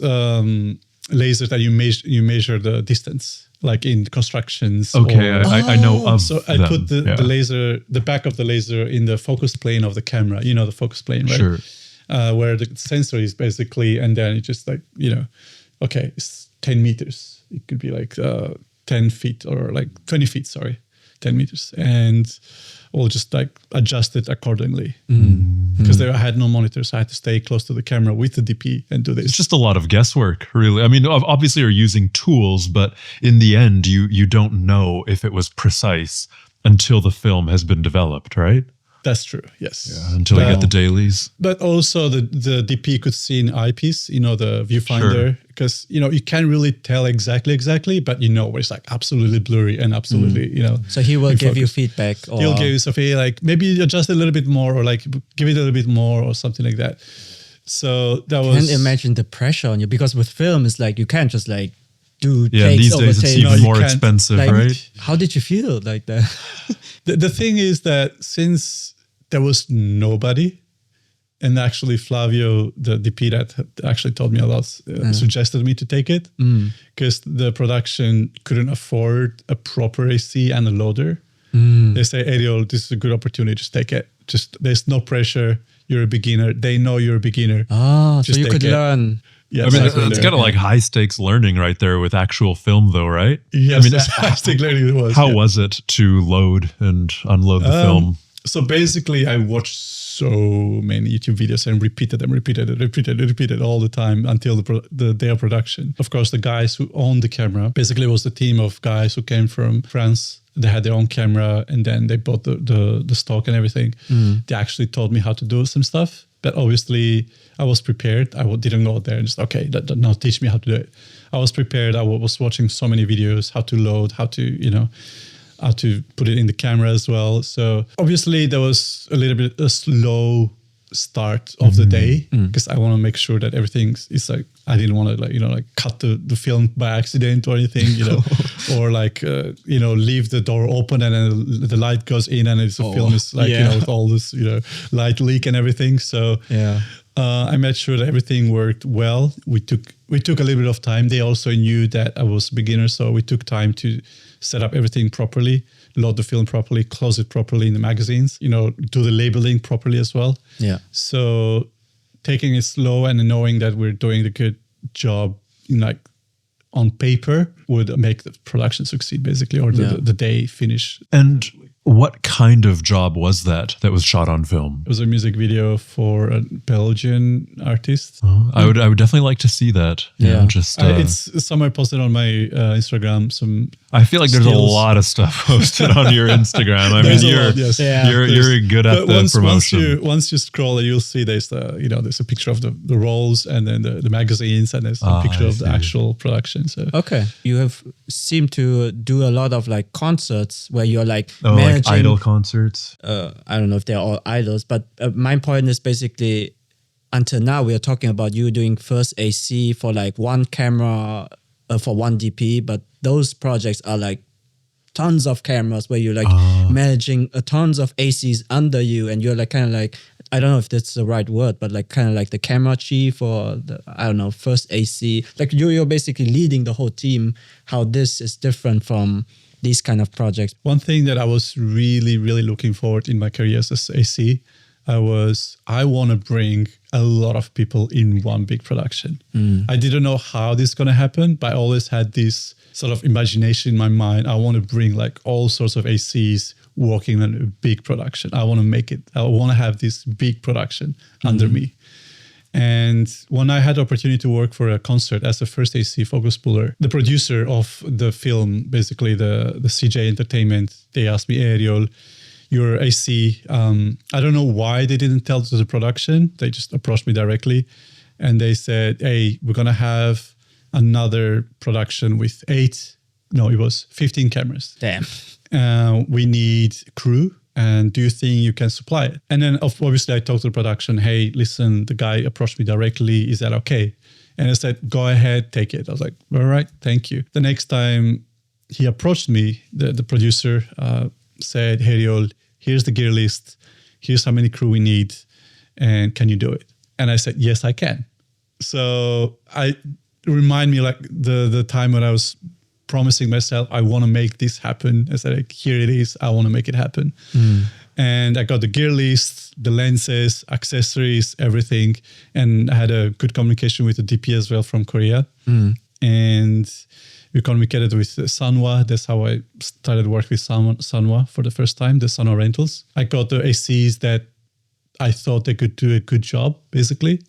lasers that you measure the distance, like in constructions. Okay, or- I know of so I them. put the Yeah. laser, the back of the laser in the focus plane of the camera. You know the focus plane, right? Sure. Where the sensor is basically, and then it just like, okay, it's 10 meters. It could be like 10 feet or like 20 feet, sorry, 10 meters. And we'll just like adjust it accordingly. Because I had no monitors. I had to stay close to the camera with the DP and do this. It's just a lot of guesswork, really. I mean, obviously you're using tools, but in the end, you don't know if it was precise until the film has been developed, right? That's true, yes. Until you get the dailies. But also the DP could see in eyepiece, the viewfinder, because, you can't really tell exactly, but where it's like absolutely blurry and absolutely, So he will in give you focus. feedback. Or He'll give you something like maybe adjust it a little bit more or like give it a little bit more or something like that. So that was... can't imagine the pressure on you, because with film, it's like you can't just like do Yeah, takes these over days it's takes. even No, you more can't. expensive, Like, right? how did you feel like that? The thing is that since there was nobody, and actually Flavio, the DP that had actually told me a lot, suggested me to take it because the production couldn't afford a proper AC and a loader. They say, Erjol, this is a good opportunity, just take it. There's no pressure. You're a beginner. They know you're a beginner. So Just you take could it. learn. Yes, I mean, exactly. it's kind of like high stakes learning right there with actual film, though, right? Yes, I mean, that's fantastic learning it was. how yeah. was it to load and unload the film? So basically, I watched so many YouTube videos and repeated all the time until the day of production. Of course, the guys who owned the camera, basically it was a team of guys who came from France. They had their own camera and then they bought the stock and everything. They actually taught me how to do some stuff. But obviously, I was prepared. I didn't go there and just, okay, now teach me how to do it. I was prepared. I was watching so many videos, how to load, how to put it in the camera as well. So obviously there was a little bit a slow start of the day because I want to make sure that everything is like, I didn't want to cut the film by accident or anything, or leave the door open and then the light goes in and the film is like, with all this, light leak and everything. So I made sure that everything worked well. We took a little bit of time. They also knew that I was a beginner, so we took time to set up everything properly, load the film properly, close it properly in the magazines, do the labeling properly as well. Yeah. So taking it slow and knowing that we're doing a good job, on paper, would make the production succeed, basically, or the day finish. And what kind of job was that was shot on film? It was a music video for a Belgian artist. I would definitely like to see that. Yeah. It's somewhere posted on my Instagram. I feel like there's a skills. lot of stuff posted on your Instagram. I mean, There's a lot, yes. you're good at the promotion. Once you scroll, you'll see there's a picture of the rolls and then the magazines and there's a picture I of the see. actual production. So Okay. You have seemed to do a lot of like concerts where you're like Like managing. idol concerts. I don't know if they're all idols, but my point is basically until now we are talking about you doing first AC for like one camera for one DP, but those projects are like tons of cameras where you're like managing tons of ACs under you and you're like kind of like, I don't know if that's the right word, but like kind of like the camera chief or the, I don't know, first AC. Like you're basically leading the whole team, how this is different from these kind of projects. one thing that I was really, really looking forward in my career as AC, I want to bring a lot of people in one big production. I didn't know how this is going to happen, but I always had this sort of imagination in my mind. I want to bring like all sorts of ACs working on a big production. I want to have this big production under me. And when I had the opportunity to work for a concert as the first AC focus puller, the producer of the film, basically the CJ Entertainment, they asked me, Erjol, your AC, I don't know why they didn't tell to the production. They just approached me directly and they said, hey, we're going to have another production with 15 cameras. Damn. We need crew. And do you think you can supply it? And then obviously I talked to the production, hey, listen, the guy approached me directly. Is that okay? And I said, go ahead, take it. I was like, all right, thank you. The next time he approached me, the producer said, Erjol, here's the gear list, here's how many crew we need, and can you do it? And I said, yes, I can. So I remind me like the time when I was promising myself, I want to make this happen. I said, like, here it is. I want to make it happen. And I got the gear list, the lenses, accessories, everything. And I had a good communication with the DP as well from Korea. And we communicated with Sanwa. That's how I started work with Sanwa for the first time, the Sanwa Rentals. I got the ACs that I thought they could do a good job, basically.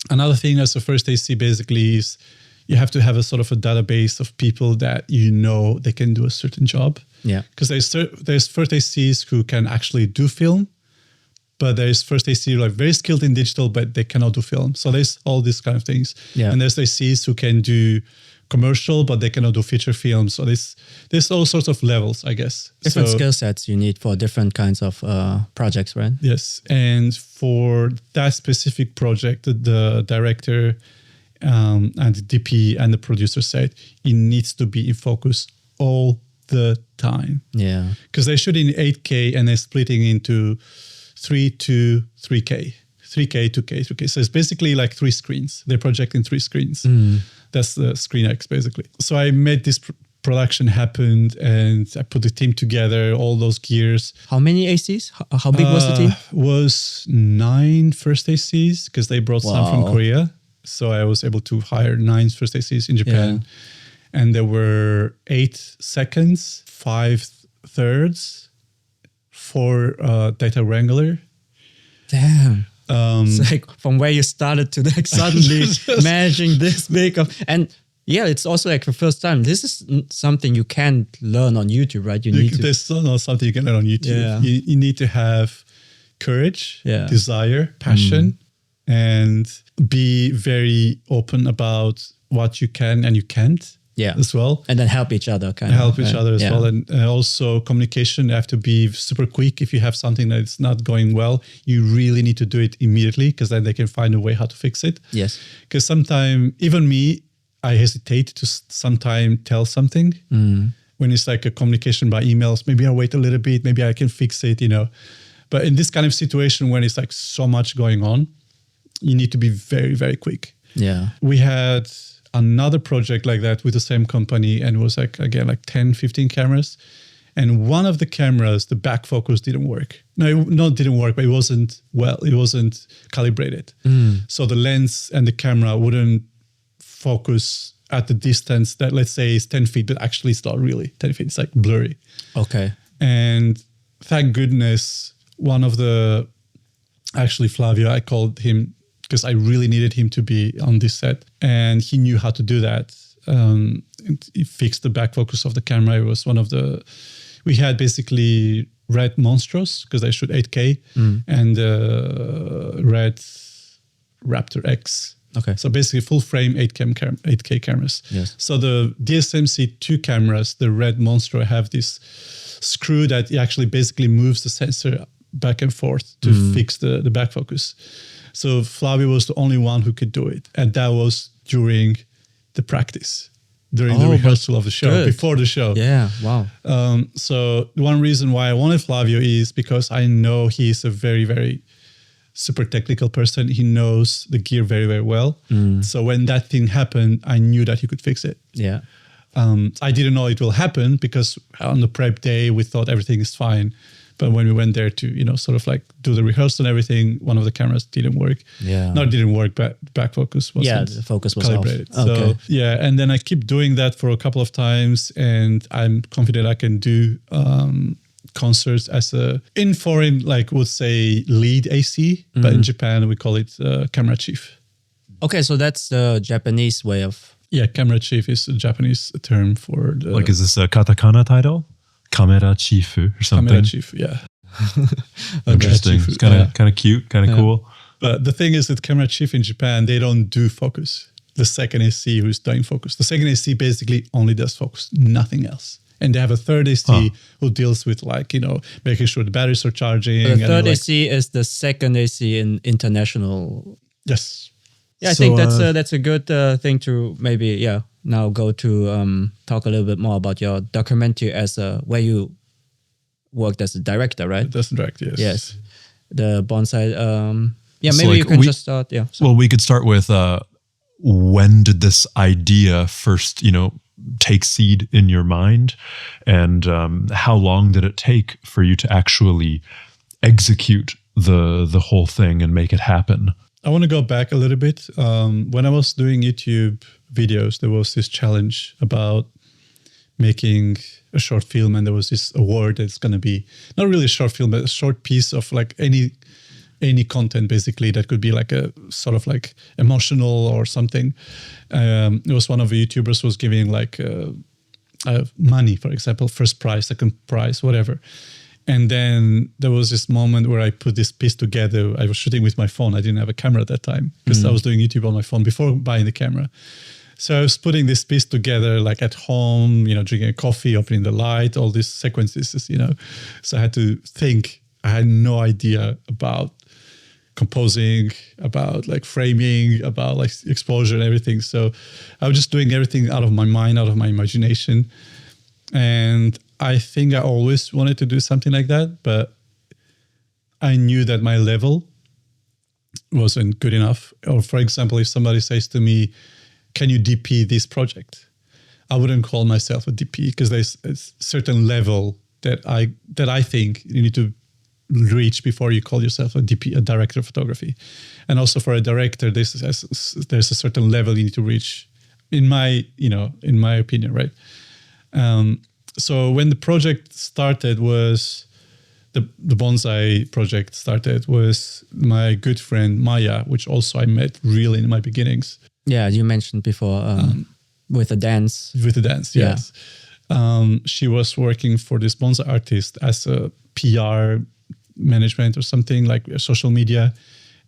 Another thing as a first AC basically is you have to have a sort of a database of people that you know they can do a certain job. Yeah. Because there's first ACs who can actually do film, but there's first AC like very skilled in digital, but they cannot do film. So there's all these kind of things. Yeah. And there's ACs who can do commercial, but they cannot do feature film. So there's all sorts of levels, I guess. Different skill sets you need for different kinds of projects, right? Yes. And for that specific project, the director and the DP and the producer said it needs to be in focus all the time. Yeah. Because they shoot in 8K and they're splitting into 3 to 3K. 3K, 2K, 3K. So it's basically like 3 screens. They're projecting 3 screens. That's the Screen X, basically. So I made this production happen and I put the team together, all those gears. How many ACs? How big was the team? Was 9 first ACs because they brought some from Korea. So I was able to hire 9 first ACs in Japan. Yeah. And there were 8 seconds, 5 thirds, 4 data wrangler. Damn. It's like from where you started to like suddenly managing this big of, and yeah, it's also like the first time. This is something you can't learn on YouTube, right? There's not something you can learn on YouTube. Yeah. You need to have courage, yeah, desire, passion, and be very open about what you can and you can't. Yeah, as well. And then help each other help each other as well. And also communication, you have to be super quick. If you have something that's not going well, you really need to do it immediately because then they can find a way how to fix it. Yes. Because sometimes, even me, I hesitate to sometimes tell something when it's like a communication by emails. Maybe I'll wait a little bit. Maybe I can fix it, But in this kind of situation when it's like so much going on, you need to be very, very quick. Yeah. We had another project like that with the same company and it was like, again, like 10, 15 cameras. And one of the cameras, the back focus didn't work. No, it didn't work, but it wasn't calibrated. So the lens and the camera wouldn't focus at the distance that, let's say, is 10 feet, but actually it's not really 10 feet. It's like blurry. Okay. And thank goodness, actually Flavio, I called him because I really needed him to be on this set. And he knew how to do that. He fixed the back focus of the camera. It was we had basically red Monstros because they shoot 8K and red Raptor X. Okay. So basically full frame 8K cameras. Yes. So the DSMC2 cameras, the red Monstro, have this screw that actually basically moves the sensor back and forth to fix the back focus. So Flavio was the only one who could do it. And that was during the practice, during the rehearsal of the show, before the show. Yeah, wow. So one reason why I wanted Flavio is because I know he's a very, very super technical person. He knows the gear very, very well. So when that thing happened, I knew that he could fix it. Yeah. I didn't know it will happen because on the prep day, we thought everything is fine. But when we went there to, sort of like do the rehearsal and everything, one of the cameras didn't work. Yeah. Not didn't work, but back focus wasn't the focus was calibrated. off. Okay. So, and then I keep doing that for a couple of times and I'm confident I can do concerts as in foreign, like would say lead AC, but in Japan we call it camera chief. Okay, so that's the Japanese way of... Yeah, camera chief is a Japanese term for the... Like, is this a katakana title? Kamera chifu or something? Camera chief, yeah. Interesting. It's kind of cute, kind of cool. But the thing is that camera chief in Japan, they don't do focus. The second AC who's doing focus. The second AC basically only does focus, nothing else. And they have a third AC who deals with making sure the batteries are charging. The third AC is the second AC in international. Yes. Yeah, I think that's a good thing to maybe, now go to talk a little bit more about your documentary as where you worked as a director, right? That's direct, yes. Yes. The bonsai. Yeah, So, maybe like, you can just start. Yeah. Well, we could start with when did this idea first, take seed in your mind, and how long did it take for you to actually execute the whole thing and make it happen? I want to go back a little bit. When I was doing YouTube videos, there was this challenge about making a short film, and there was this award that's going to be not really a short film, but a short piece of like any content, basically, that could be like a sort of like emotional or something. It was one of the YouTubers was giving like money, for example, first prize, second prize, whatever. And then there was this moment where I put this piece together. I was shooting with my phone. I didn't have a camera at that time because I was doing YouTube on my phone before buying the camera. So I was putting this piece together like at home, drinking a coffee, opening the light, all these sequences, So I had to think. I had no idea about composing, about like framing, about like exposure and everything. So I was just doing everything out of my mind, out of my imagination. And I think I always wanted to do something like that, but I knew that my level wasn't good enough. Or for example, if somebody says to me, can you DP this project? I wouldn't call myself a DP because there's a certain level that I think you need to reach before you call yourself a DP, a director of photography. And also for a director, there's a certain level you need to reach, in my opinion, right? So when the project started was the bonsai project started was my good friend Maya, which also I met really in my beginnings. Yeah, you mentioned before with the dance. With the dance, yes. Yeah. She was working for this bonsai artist as a PR management or something, like social media.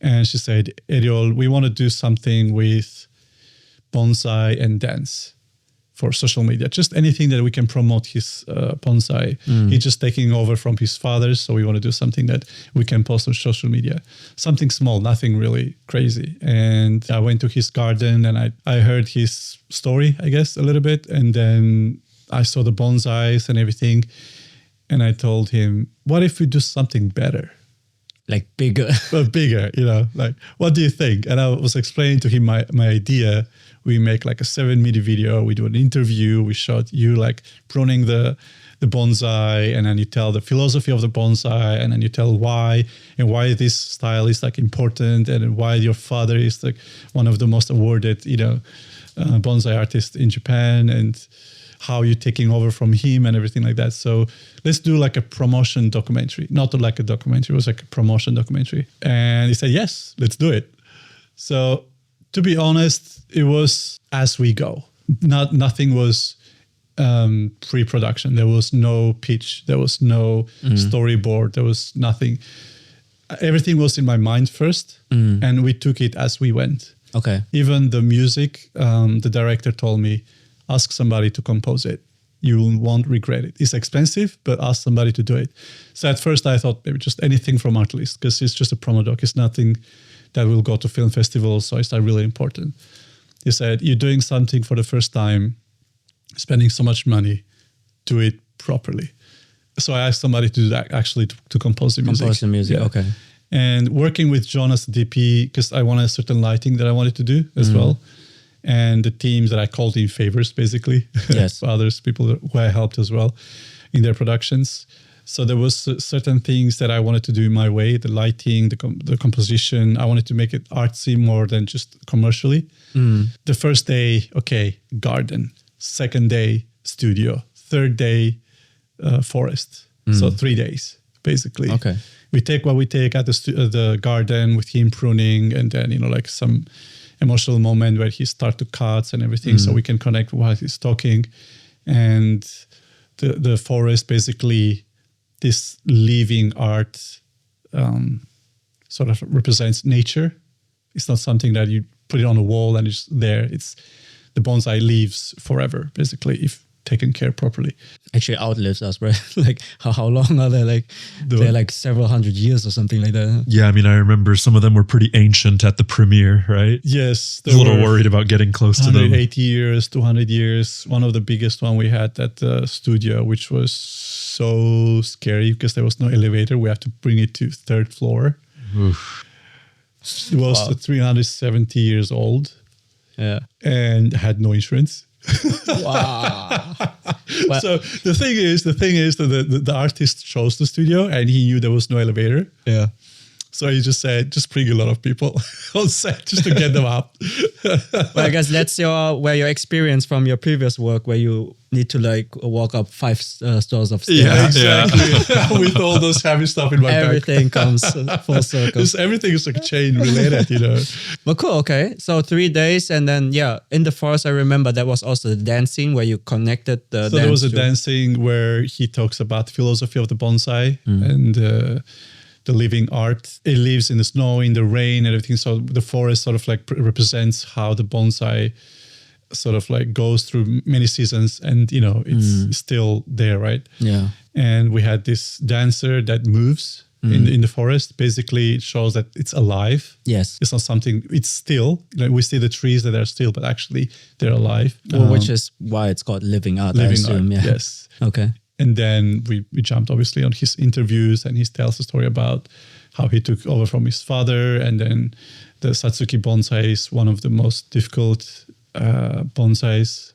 And she said, Erjol, we want to do something with bonsai and dance for social media. Just anything that we can promote his bonsai. He's just taking over from his father. So we want to do something that we can post on social media. Something small, nothing really crazy. And I went to his garden and I heard his story, I guess, a little bit. And then I saw the bonsais and everything. And I told him, what if we do something better? Like bigger. But bigger, like, what do you think? And I was explaining to him my idea. We make like a 7-minute video. We do an interview. We shot you like pruning the bonsai, and then you tell the philosophy of the bonsai, and then you tell why this style is like important, and why your father is like one of the most awarded, bonsai artists in Japan, and how you're taking over from him and everything like that. So let's do like a promotion documentary, not like a documentary. It was like a promotion documentary. And he said, yes, let's do it. So to be honest, it was as we go. Nothing was pre-production. There was no pitch. There was no storyboard. There was nothing. Everything was in my mind first, and we took it as we went. Okay. Even the music, the director told me, ask somebody to compose it. You won't regret it. It's expensive, but ask somebody to do it. So at first I thought maybe just anything from Artlist, because it's just a promo doc. It's nothing that will go to film festivals, so it's not really important. He said, you're doing something for the first time, spending so much money, do it properly. So I asked somebody to do that, actually to compose the music. Compose the music, okay. And working with John as the DP, because I wanted a certain lighting that I wanted to do as well. And the teams that I called in favors, basically. Yes. Others, people who I helped as well in their productions. So there was certain things that I wanted to do in my way, the lighting, the composition. I wanted to make it artsy more than just commercially. The first day, okay, garden. Second day, studio. Third day, forest. So 3 days, basically. Okay. We take what we take at the garden with him pruning, and then, like some emotional moment where he start to cut and everything, so we can connect while he's talking. And the forest, basically, this living art sort of represents nature. It's not something that you put it on a wall and it's there. It's the bonsai lives forever, basically, if taken care properly. Actually outlives us, right? Like how long are they? Like they're like several hundred years or something like that. Yeah, I mean, I remember some of them were pretty ancient at the premiere, right? Yes. I was a little worried about getting close to them. 180 years, 200 years. One of the biggest one we had at the studio, which was so scary because there was no elevator. We have to bring it to third floor. Oof. It was 370 years old and had no insurance. Wow. Well, So the thing is that the artist chose the studio and he knew there was no elevator. yeah. So he just said, just bring a lot of people on set just to get them up. Well, I guess that's where your experience from your previous work, where you need to like walk up 5 stores of stairs. Yeah, exactly. With all those heavy stuff in my back. Everything comes full circle. Everything is like chain related, you know. But cool, okay. So 3 days, and then in the forest, I remember there was also the dance scene where you connected the. So there was a dancing where he talks about the philosophy of the bonsai and the living art. It lives in the snow, in the rain, and everything. So the forest sort of like represents how the bonsai sort of like goes through many seasons, and you know it's still there, right? Yeah. And we had this dancer that moves in the forest. Basically, it shows that it's alive. Yes. It's not something. It's still. Like we see the trees that are still, but actually they're alive. Well, which is why it's called living art. I Living assume. art. Yeah. Yes. Okay. And then we jumped obviously on his interviews, and he tells a story about how he took over from his father, and then the Satsuki bonsai is one of the most difficult bonsais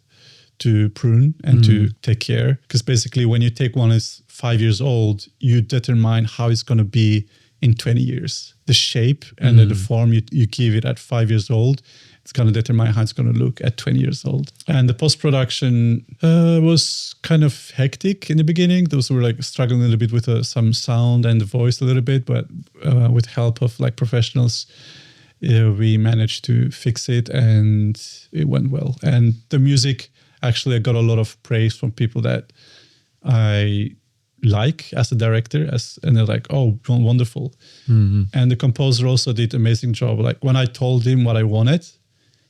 to prune and to take care. Because basically when you take one that's 5 years old, you determine how it's going to be in 20 years. The shape and the form you give it at 5 years old, it's going to determine how it's going to look at 20 years old. And the post-production was kind of hectic in the beginning. Those were like struggling a little bit with some sound and the voice a little bit, but with help of like professionals, we managed to fix it and it went well. And the music, actually, I got a lot of praise from people that I like as a director, and they're like, "Oh, wonderful!" And the composer also did an amazing job. Like when I told him what I wanted,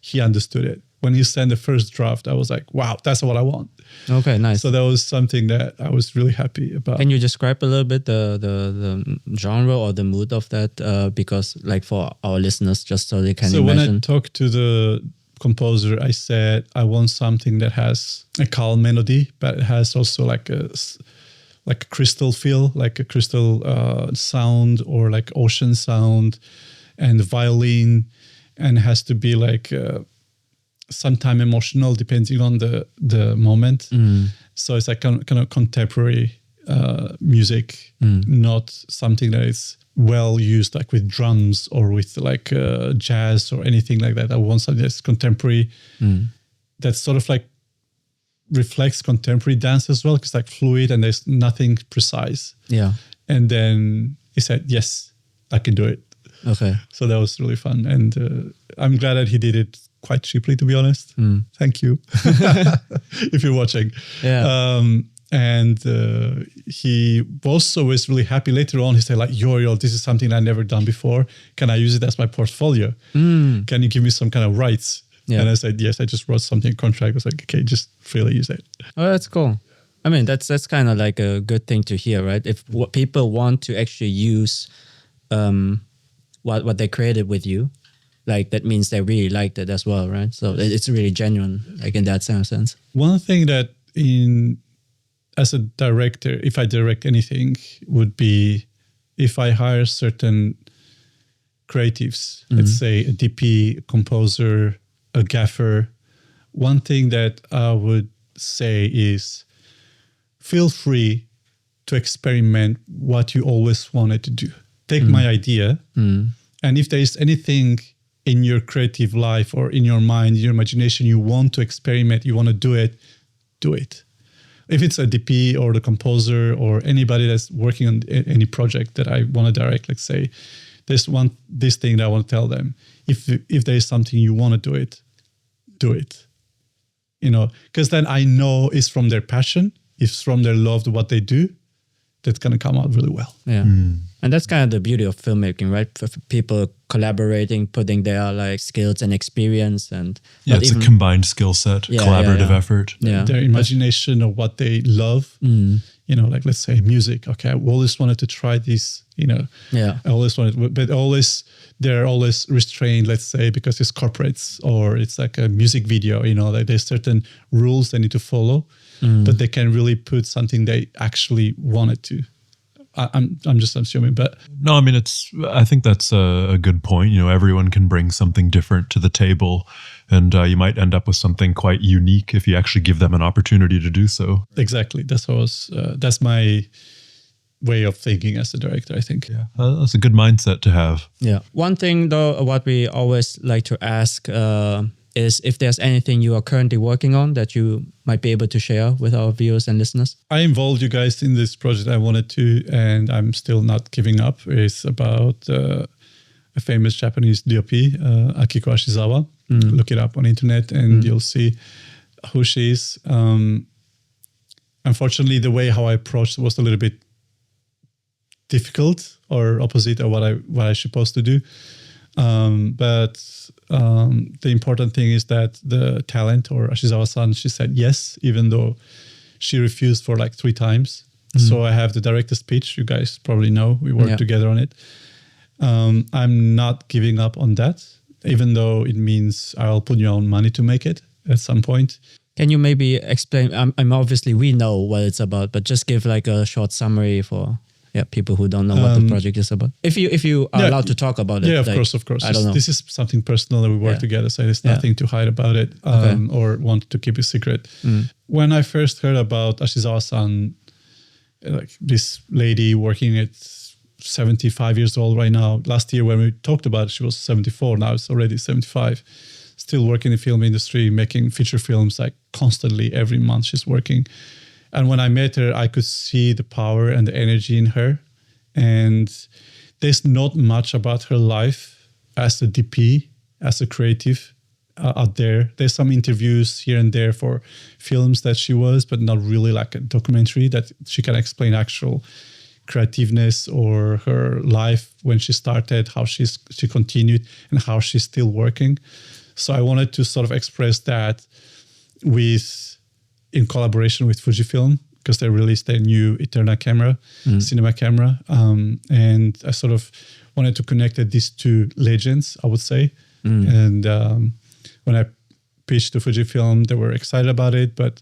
he understood it. When he sent the first draft, I was like, "Wow, that's what I want." Okay, nice. So that was something that I was really happy about. Can you describe a little bit the genre or the mood of that? Because like for our listeners, just so they can So imagine. when I talked to the composer, I said I want something that has a calm melody, but it has also like a crystal feel, like a crystal sound or like ocean sound, and the violin, and it has to be like sometime emotional depending on the moment. So it's like kind of contemporary music, not something that is well used like with drums or with like jazz or anything like that. I want something that's contemporary, that's sort of like reflects contemporary dance as well, because like fluid and there's nothing precise. Yeah. And then he said, yes, I can do it. Okay. So that was really fun. And I'm glad that he did it quite cheaply, to be honest. Thank you. If you're watching. Yeah. And he also was really happy. Later on, he said like, yo, this is something I've never done before. Can I use it as my portfolio? Can you give me some kind of rights? Yeah. And I said, yes, I just wrote something in contract. I was like, okay, just freely use it. Oh, that's cool. I mean, that's kind of like a good thing to hear, right? If what people want to actually use what they created with you, like that means they really liked it as well, right? So it's really genuine, like in that sense. One thing that as a director, if I direct anything, would be if I hire certain creatives, let's say a DP, a composer, a gaffer, one thing that I would say is feel free to experiment what you always wanted to do. Take my idea, and if there is anything in your creative life or in your mind, your imagination, you want to experiment, you want to do it, do it. If it's a DP or the composer or anybody that's working on any project that I want to direct, let's say, there's this thing that I want to tell them. If there is something you want to do it. You know, because then I know it's from their passion, it's from their love to what they do, that's going to come out really well. Yeah. And that's kind of the beauty of filmmaking, right? For people collaborating, putting their like skills and experience, and yeah, it's a combined skill set, collaborative effort. Yeah. Their imagination of what they love. You know, like let's say music. Okay, I always wanted to try this Yeah. I always wanted, but always they're always restrained, let's say, because it's corporates or it's like a music video, like there's certain rules they need to follow, but they can really put something they actually wanted to. I'm just assuming, but no, I mean, I think that's a good point. Everyone can bring something different to the table, and you might end up with something quite unique if you actually give them an opportunity to do so. Exactly. That's my way of thinking as a director, I think. Yeah, that's a good mindset to have. Yeah. One thing though, what we always like to ask is if there's anything you are currently working on that you might be able to share with our viewers and listeners. I involved you guys in this project I wanted to, and I'm still not giving up. It's about a famous Japanese DOP, Akiko Ashizawa. Look it up on internet and you'll see who she is. Unfortunately, the way how I approached was a little bit difficult or opposite of what I supposed to do. But the important thing is that the talent, or Ashizawa-san, she said yes, even though she refused for like 3 times. So I have the director's pitch. You guys probably know. We worked together on it. I'm not giving up on that, even though it means I'll put your own money to make it at some point. Can you maybe explain? I'm obviously we know what it's about, but just give like a short summary for people who don't know what the project is about. If you are allowed to talk about it. Yeah, of course. I don't know. This is something personal that we work together, so there's nothing to hide about it or want to keep a secret. When I first heard about Ashizawa-san, like this lady working at 75 years old right now. Last year when we talked about it, she was 74. Now it's already 75. Still working in the film industry, making feature films like constantly every month she's working. And when I met her, I could see the power and the energy in her. And there's not much about her life as a DP, as a creative out there. There's some interviews here and there for films that she was, but not really like a documentary that she can explain actual creativeness or her life when she started, how she continued, and how she's still working. So I wanted to sort of express that in collaboration with Fujifilm, because they released their new Eterna camera, cinema camera. And I sort of wanted to connect these 2 legends, I would say. And when I pitched to Fujifilm, they were excited about it, but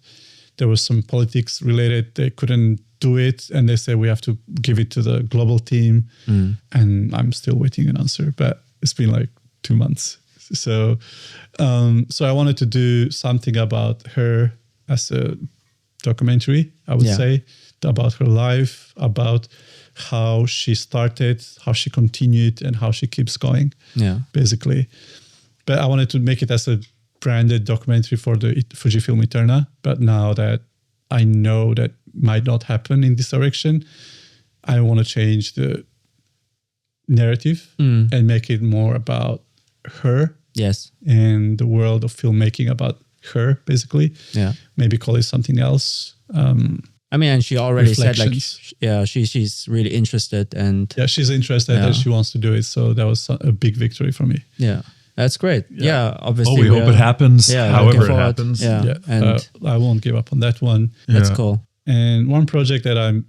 there was some politics related. They couldn't do it. And they said, we have to give it to the global team. And I'm still waiting an answer, but it's been like 2 months. So I wanted to do something about her as a documentary, I would say, about her life, about how she started, how she continued, and how she keeps going, basically. But I wanted to make it as a branded documentary for the Fujifilm Eterna. But now that I know that might not happen in this direction, I want to change the narrative and make it more about her. Yes. And the world of filmmaking about her, basically. Yeah. Maybe call it something else. I mean, and she already said like, she's really interested and... Yeah, she's interested and she wants to do it. So that was a big victory for me. Yeah. That's great. Yeah, obviously. Oh, we hope it happens, however it happens. Yeah. And I won't give up on that one. That's cool. And one project that I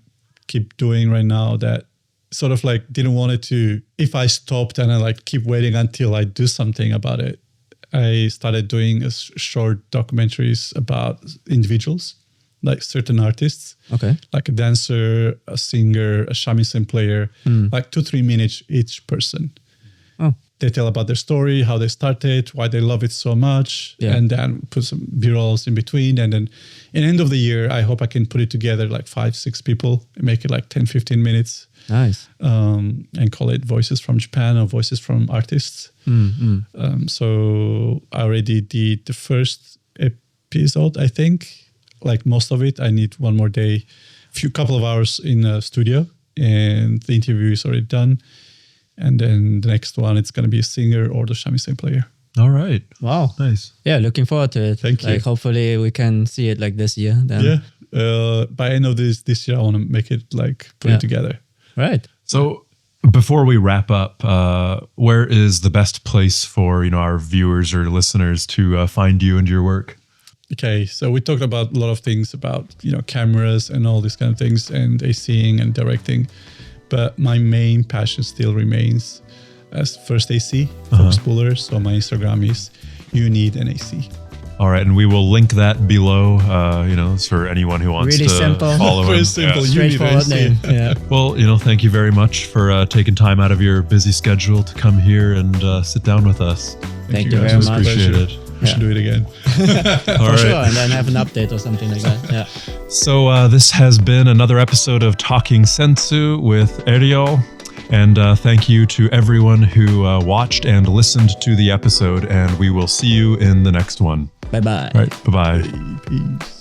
keep doing right now that sort of like didn't want it to, if I stopped and I like keep waiting until I do something about it, I started doing short documentaries about individuals, like certain artists, like a dancer, a singer, a shamisen player, like 2-3 minutes each person. Oh. They tell about their story, how they started, why they love it so much, and then put some B-rolls in between. And then in the end of the year, I hope I can put it together like 5-6 people and make it like 10-15 minutes. Nice. And call it Voices from Japan or Voices from Artists. So I already did the first episode, I think. Like most of it, I need one more day, couple of hours in a studio, and the interview is already done. And then the next one, it's going to be a singer or the shamisen player. All right. Wow. Nice. Yeah, looking forward to it. Thank you. Like, hopefully we can see it like this year. Then. Yeah. By end of this year, I want to make it like put it together. Right. So before we wrap up, where is the best place for our viewers or listeners to find you and your work? Okay, so we talked about a lot of things about cameras and all these kind of things and ACing and directing. But my main passion still remains as first AC, focus puller. So my Instagram is you need an AC. All right, and we will link that below, for anyone who wants really to simple. follow him. Very simple. Yeah. Straightforward name. Yeah. Well, thank you very much for taking time out of your busy schedule to come here and sit down with us. Thank you guys. very It was a much. Appreciate pleasure. it. We should do it again. All For right. sure, and then have an update or something like that. Yeah. So this has been another episode of Talking Sensu with Erjol. And thank you to everyone who watched and listened to the episode. And we will see you in the next one. Bye-bye. All right. Bye-bye. Peace.